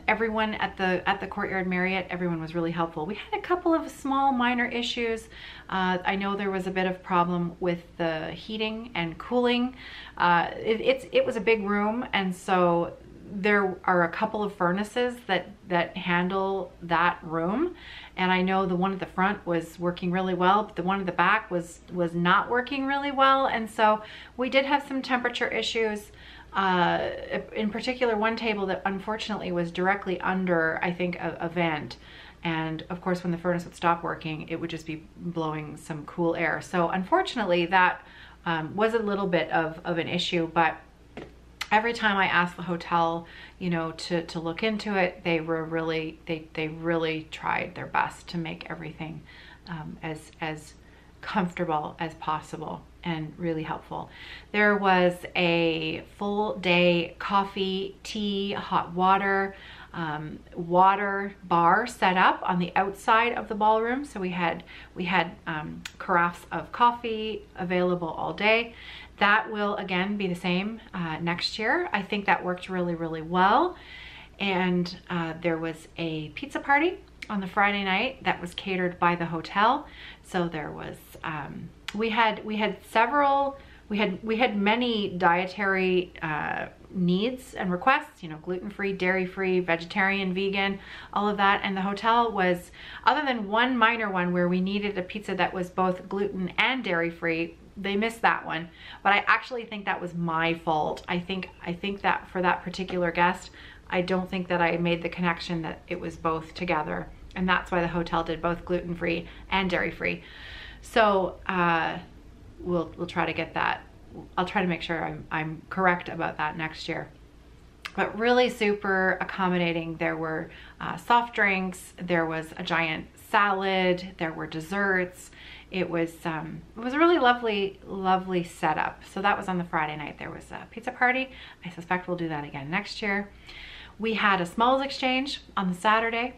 everyone at the Courtyard Marriott. Everyone was really helpful. We had a couple of small minor issues. I know there was a bit of problem with the heating and cooling. It was a big room, and so there are a couple of furnaces that handle that room. And I know the one at the front was working really well, but the one at the back was not working really well. And so we did have some temperature issues. In particular, one table that unfortunately was directly under, I think, a vent. And of course, when the furnace would stop working, it would just be blowing some cool air. So unfortunately, that was a little bit of an issue, but every time I asked the hotel, you know, to look into it, they were really, they really tried their best to make everything as comfortable as possible and really helpful. There was a full day coffee, tea, hot water, water bar set up on the outside of the ballroom. So we had carafes of coffee available all day. That will again be the same next year. I think that worked really, really well. And there was a pizza party on the Friday night that was catered by the hotel. So there was we had many dietary needs and requests, you know, gluten-free, dairy-free, vegetarian, vegan, all of that. And the hotel was, other than one minor one where we needed a pizza that was both gluten and dairy-free, they missed that one. But I actually think that was my fault. I think that for that particular guest, I don't think that I made the connection that it was both together. And that's why the hotel did both gluten-free and dairy-free. So we'll try to get that. I'll try to make sure I'm correct about that next year. But really super accommodating. There were soft drinks, there was a giant salad, there were desserts. It was a really lovely setup. So that was on the Friday night. There was a pizza party. I suspect we'll do that again next year. We had a smalls exchange on the Saturday,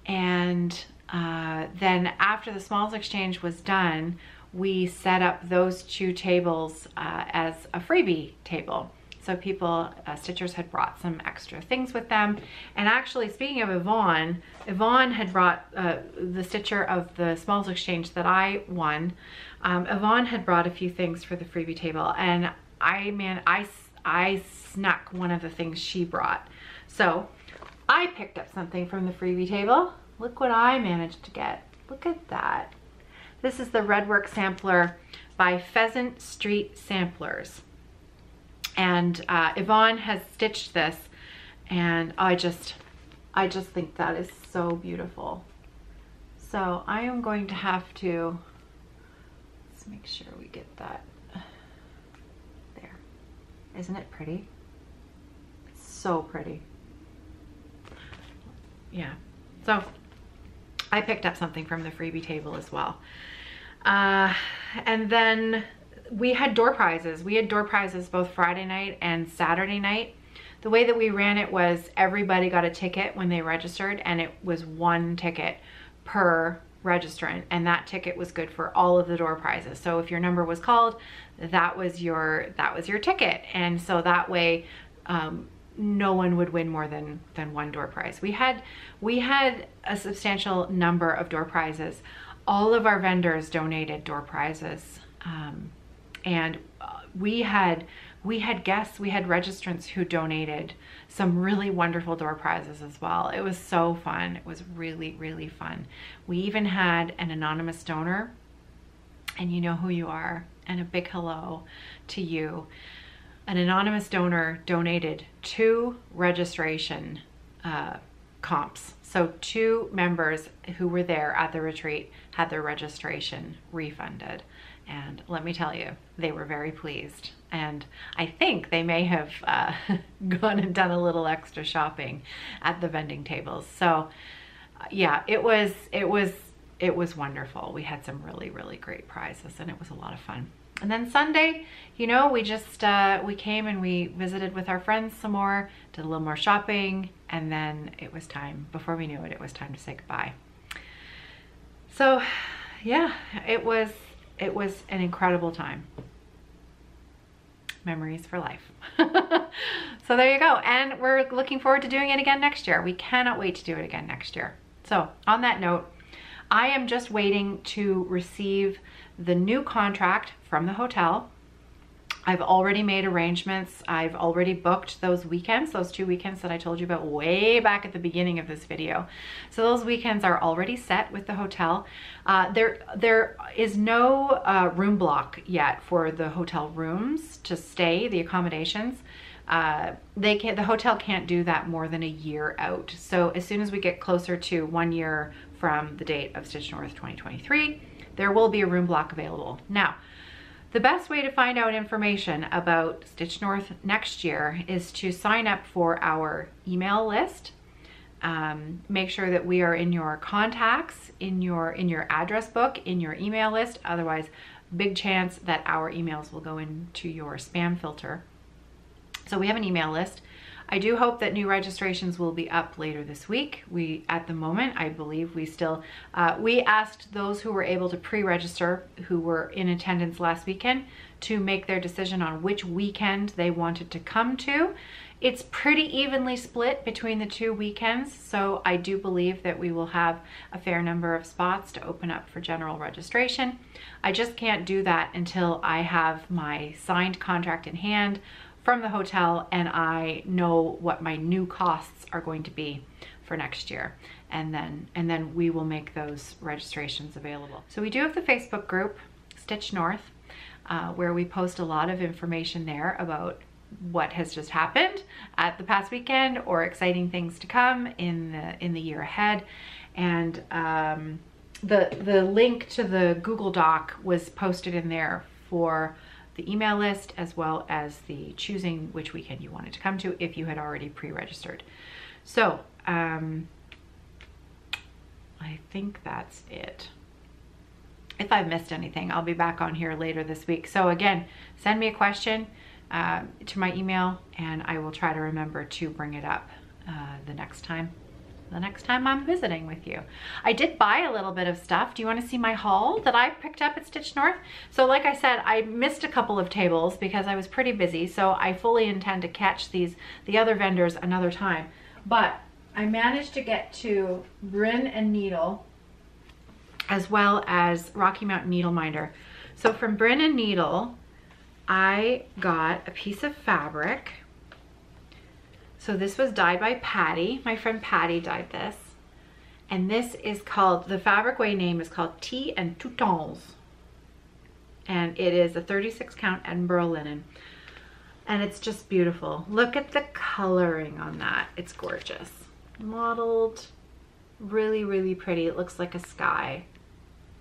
and then after the smalls exchange was done, we set up those two tables as a freebie table. So people, stitchers had brought some extra things with them. And actually, speaking of Yvonne had brought, the stitcher of the smalls exchange that I won, Yvonne had brought a few things for the freebie table. And I snuck one of the things she brought. So I picked up something from the freebie table. Look what I managed to get. Look at that. This is the Redwork Sampler by Pheasant Street Samplers. And Yvonne has stitched this, and I just think that is so beautiful. So I am going to have to, let's make sure we get that there. Isn't it pretty? It's so pretty. Yeah, so I picked up something from the freebie table as well. And then we had door prizes. We had door prizes both Friday night and Saturday night. The way that we ran it was everybody got a ticket when they registered, and it was one ticket per registrant, and that ticket was good for all of the door prizes. So if your number was called, that was your ticket. And so that way no one would win more than one door prize. We had a substantial number of door prizes. All of our vendors donated door prizes, and we had guests, we had registrants who donated some really wonderful door prizes as well. It was so fun. It was really, really fun. We even had an anonymous donor, and you know who you are, and a big hello to you. An anonymous donor donated 2 registration comps. So 2 members who were there at the retreat had their registration refunded. And let me tell you, they were very pleased. And I think they may have gone and done a little extra shopping at the vending tables. So yeah, it was wonderful. We had some really, really great prizes, and it was a lot of fun. And then Sunday, you know, we just, we came and we visited with our friends some more, did a little more shopping, and then it was time, before we knew it, it was time to say goodbye. So yeah, it was an incredible time. Memories for life. So there you go. And we're looking forward to doing it again next year. We cannot wait to do it again next year. So on that note, I am just waiting to receive the new contract from the hotel. I've already made arrangements. I've already booked those weekends, those 2 weekends that I told you about way back at the beginning of this video. So those weekends are already set with the hotel. There is no room block yet for the hotel rooms to stay, the accommodations. The hotel can't do that more than a year out. So as soon as we get closer to 1 year from the date of StitchNorth 2023, there will be a room block available. Now, the best way to find out information about StitchNorth next year is to sign up for our email list. Make sure that we are in your contacts, in your address book, in your email list. Otherwise, big chance that our emails will go into your spam filter. So we have an email list. I do hope that new registrations will be up later this week. At the moment, I believe we still, we asked those who were able to pre-register, who were in attendance last weekend, to make their decision on which weekend they wanted to come to. It's pretty evenly split between the 2 weekends, so I do believe that we will have a fair number of spots to open up for general registration. I just can't do that until I have my signed contract in hand from the hotel and I know what my new costs are going to be for next year. And then we will make those registrations available. So we do have the Facebook group, StitchNorth, where we post a lot of information there about what has just happened at the past weekend or exciting things to come in the year ahead. And the link to the Google Doc was posted in there for the email list, as well as the choosing which weekend you wanted to come to if you had already pre-registered. So I think that's it. If I've missed anything, I'll be back on here later this week. So again, send me a question to my email and I will try to remember to bring it up the next time I'm visiting with you. I did buy a little bit of stuff. Do you want to see my haul that I picked up at StitchNorth? So like I said, I missed a couple of tables because I was pretty busy, so I fully intend to catch the other vendors another time. But I managed to get to Brin and Nedle, as well as Rocky Mountain Needleminder. So from Brin and Nedle, I got a piece of fabric. So this was dyed by Patty. My friend Patty dyed this. And this is called, the fabric way name is called Tea and Toutons. And it is a 36 count Edinburgh linen. And it's just beautiful. Look at the coloring on that. It's gorgeous. Mottled, really, really pretty. It looks like a sky.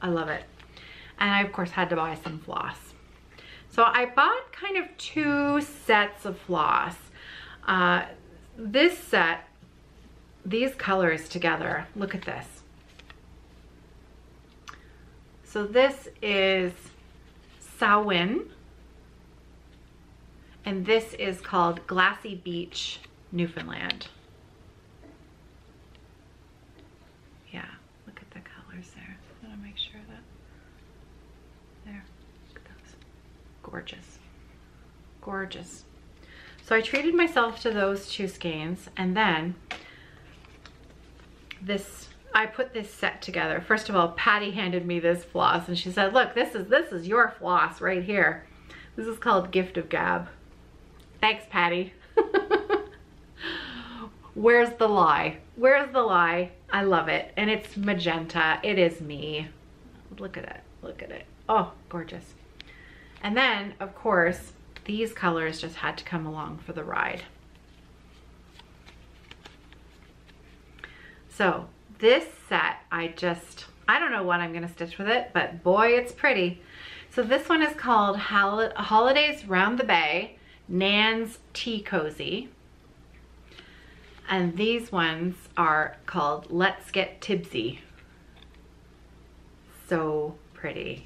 I love it. And I of course had to buy some floss. So I bought kind of 2 sets of floss. This set, these colors together, look at this. So this is Samhain, and this is called Glassy Beach, Newfoundland. Yeah, look at the colors there. I want to make sure that, there, look at those. Gorgeous, gorgeous. So I treated myself to those 2 skeins, and then I put this set together. First of all, Patty handed me this floss and she said, look, this is your floss right here. This is called Gift of Gab. Thanks, Patty. Where's the lie? Where's the lie? I love it. And it's magenta. It is me. Look at it. Look at it. Oh, gorgeous. And then, of course, these colors just had to come along for the ride. So this set, I don't know what I'm going to stitch with it, but boy, it's pretty. So this one is called Holidays Round the Bay, Nan's Tea Cozy. And these ones are called Let's Get Tipsy. So pretty.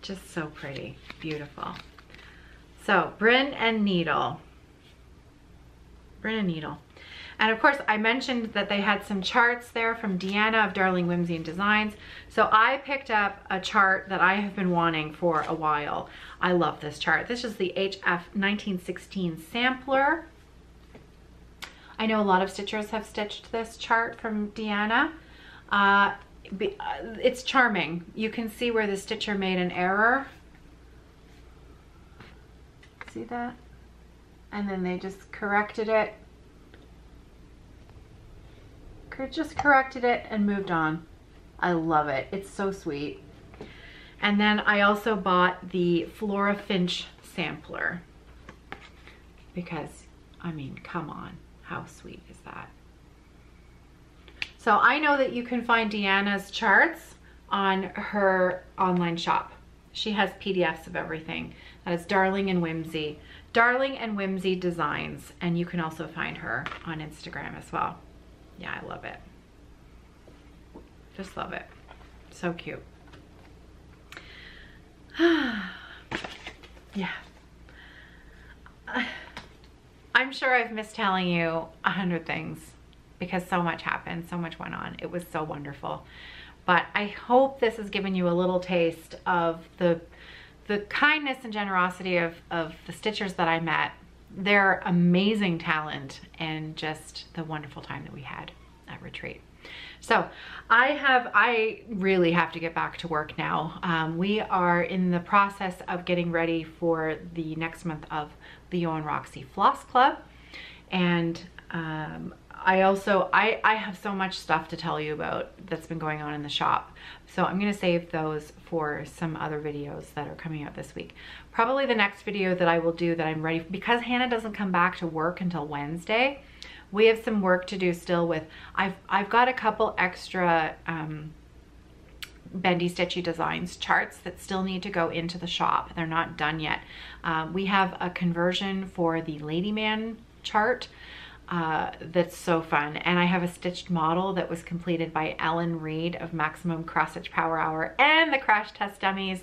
Just so pretty. Beautiful. So Brin and Nedle. Brin and Nedle. And of course, I mentioned that they had some charts there from Deanna of Darling Whimsy and Designs. So I picked up a chart that I have been wanting for a while. I love this chart. This is the HF 1916 sampler. I know a lot of stitchers have stitched this chart from Deanna. It's charming. You can see where the stitcher made an error. See that? And then they just corrected it. Just corrected it and moved on. I love it. It's so sweet. And then I also bought the Flora Finch sampler because, I mean, come on. How sweet is that? So I know that you can find Deanna's charts on her online shop. She has PDFs of everything. That is Darling and Whimsy Designs. And you can also find her on Instagram as well. Yeah, I love it. Just love it. So cute. Yeah. I'm sure I've missed telling you 100 things because so much happened, so much went on. It was so wonderful. But I hope this has given you a little taste of the kindness and generosity of the stitchers that I met, their amazing talent, and just the wonderful time that we had at retreat. So I really have to get back to work now. We are in the process of getting ready for the next month of Leo&Roxy Floss Club. And I have so much stuff to tell you about that's been going on in the shop. So I'm gonna save those for some other videos that are coming out this week. Probably the next video that I will do that I'm ready for, because Hannah doesn't come back to work until Wednesday. We have some work to do still with, I've got a couple extra Bendy Stitchy Designs charts that still need to go into the shop. They're not done yet. We have a conversion for the Ladyman chart that's so fun, and I have a stitched model that was completed by Ellen Reed of Maximum Cross Stitch Power Hour and the Crash Test Dummies.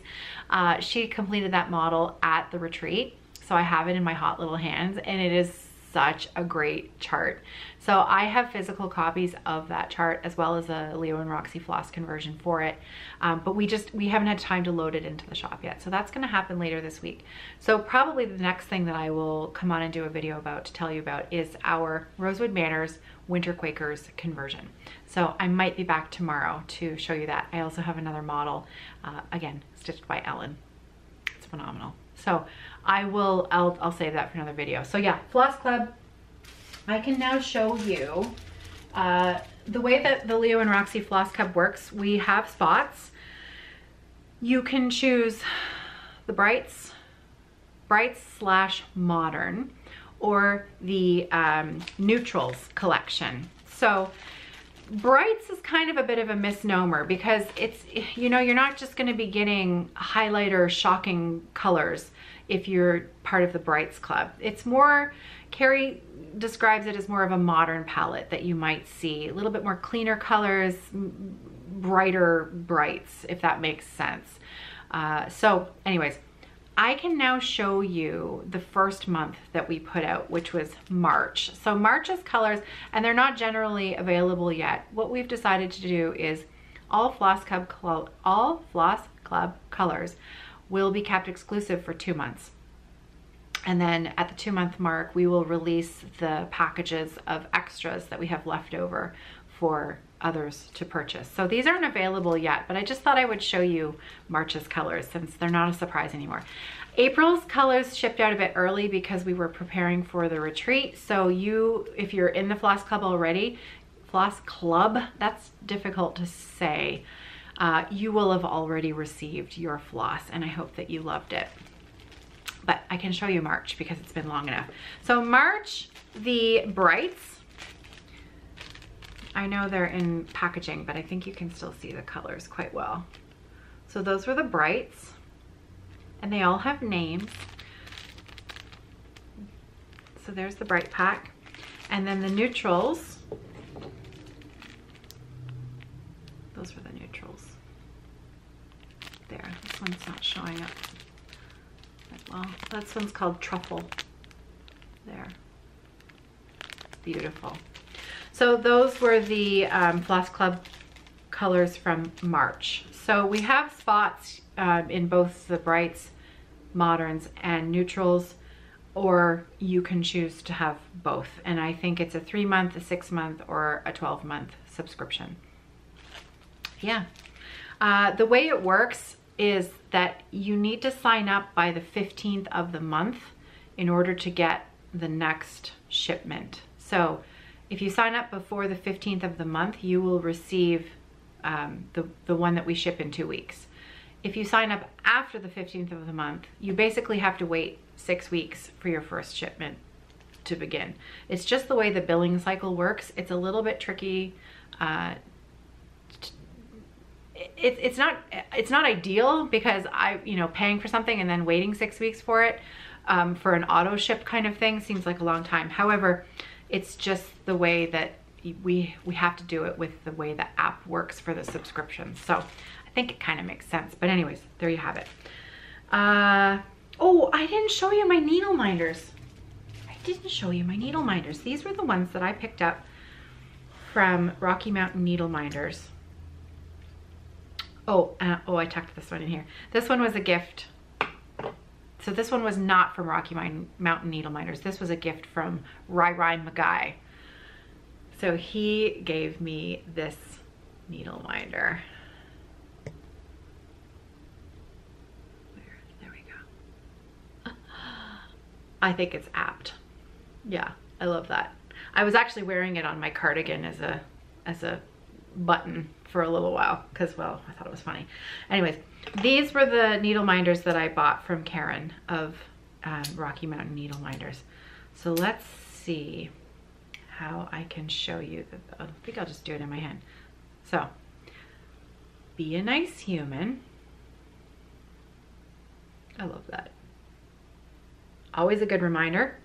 She completed that model at the retreat, so I have it in my hot little hands, and it is such a great chart. So I have physical copies of that chart as well as a Leo&Roxy Floss conversion for it. But we haven't had time to load it into the shop yet. So that's gonna happen later this week. So probably the next thing that I will come on and do a video about to tell you about is our Rosewood Manors Winter Quakers conversion. So I might be back tomorrow to show you that. I also have another model, again, stitched by Ellen. It's phenomenal. So I'll save that for another video. So yeah, Floss Club. I can now show you the way that the Leo&Roxy Floss Club works. We have spots. You can choose the brights / modern, or the neutrals collection. So brights is kind of a bit of a misnomer because it's, you know, you're not just going to be getting highlighter shocking colors if you're part of the brights club. It's more, Carrie describes it as more of a modern palette that you might see, a little bit more cleaner colors, brighter brights, if that makes sense. So anyways, I can now show you the first month that we put out, which was March. So March's colors, and they're not generally available yet. What we've decided to do is all Floss Club colors will be kept exclusive for 2 months. And then at the 2-month mark, we will release the packages of extras that we have left over for others to purchase. So these aren't available yet, but I just thought I would show you March's colors since they're not a surprise anymore. April's colors shipped out a bit early because we were preparing for the retreat. So if you're in the Floss Club already, Floss Club, that's difficult to say, you will have already received your floss, and I hope that you loved it. But I can show you March because it's been long enough. So March, the brights, I know they're in packaging, but I think you can still see the colors quite well. So those were the brights, and they all have names. So there's the bright pack. And then the neutrals, those were the neutrals. There, this one's not showing up. Well, this one's called Truffle. There. Beautiful. So those were the Floss Club colors from March. So we have spots in both the brights, moderns, and neutrals, or you can choose to have both. And I think it's a 3-month, a 6-month, or a 12-month subscription. Yeah. The way it works is that you need to sign up by the 15th of the month in order to get the next shipment. So if you sign up before the 15th of the month, you will receive the one that we ship in 2 weeks. If you sign up after the 15th of the month, you basically have to wait 6 weeks for your first shipment to begin. It's just the way the billing cycle works. It's a little bit tricky. It's not ideal because paying for something and then waiting 6 weeks for it for an auto ship kind of thing seems like a long time. However, it's just the way that we have to do it with the way the app works for the subscription. So I think it kind of makes sense. But anyways, there you have it. Oh, I didn't show you my Needleminders. These were the ones that I picked up from Rocky Mountain Needleminders. I tucked this one in here. This one was a gift. So this one was not from Rocky Mountain Needleminders. This was a gift from Rai McGuy. So he gave me this Needleminder. There we go. I think it's apt. Yeah, I love that. I was actually wearing it on my cardigan as a button for a little while because, well, I thought it was funny. Anyways, these were the Needleminders that I bought from Karen of Rocky Mountain Needleminders. So let's see how I can show you. I think I'll just do it in my hand. So, be a nice human. I love that. Always a good reminder.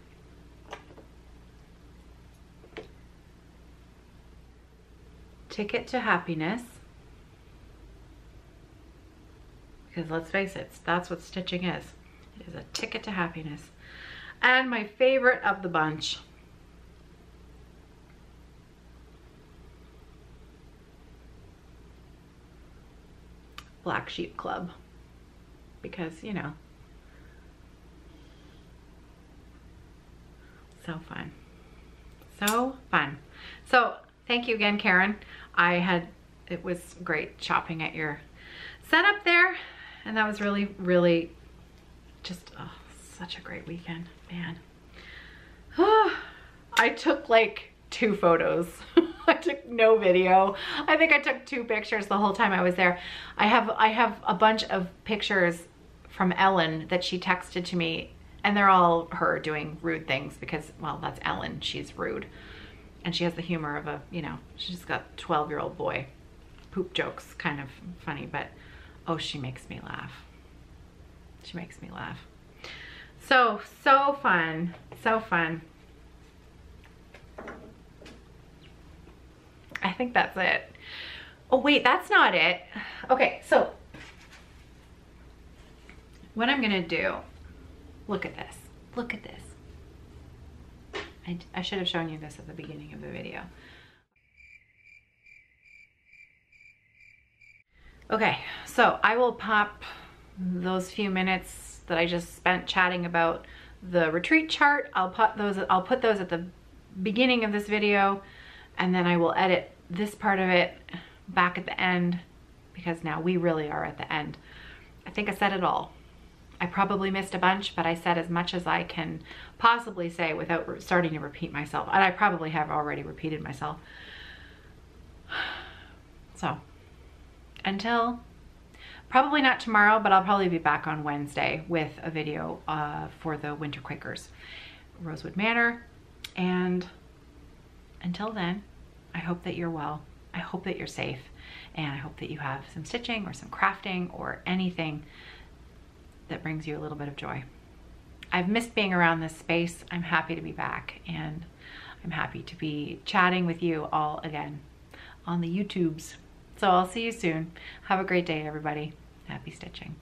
Ticket to happiness. Because let's face it, that's what stitching is. It is a ticket to happiness. And my favorite of the bunch, Black Sheep Club. Because, you know, so fun. So fun. So thank you again, Karen. It was great shopping at your setup there. And that was really, really just such a great weekend, man. I took like 2 photos. I took no video. I think I took 2 pictures the whole time I was there. I have a bunch of pictures from Ellen that she texted to me, and they're all her doing rude things because, well, that's Ellen. She's rude. And she has the humor of she's got a 12-year-old boy. Poop jokes, kind of funny, but oh, she makes me laugh. She makes me laugh. So fun. So fun. I think that's it. Oh wait, that's not it. Okay, so what I'm gonna do, look at this. Look at this. I should have shown you this at the beginning of the video. Okay, so I will pop those few minutes that I just spent chatting about the retreat chart. I'll put those at the beginning of this video, and then I will edit this part of it back at the end, because now we really are at the end. I think I said it all. I probably missed a bunch, but I said as much as I can possibly say without starting to repeat myself. And I probably have already repeated myself. So, until, probably not tomorrow, but I'll probably be back on Wednesday with a video for the Winter Quakers, Rosewood Manor. And until then, I hope that you're well. I hope that you're safe. And I hope that you have some stitching or some crafting or anything that brings you a little bit of joy. I've missed being around this space. I'm happy to be back, and I'm happy to be chatting with you all again on the YouTubes. So I'll see you soon. Have a great day, everybody. Happy stitching.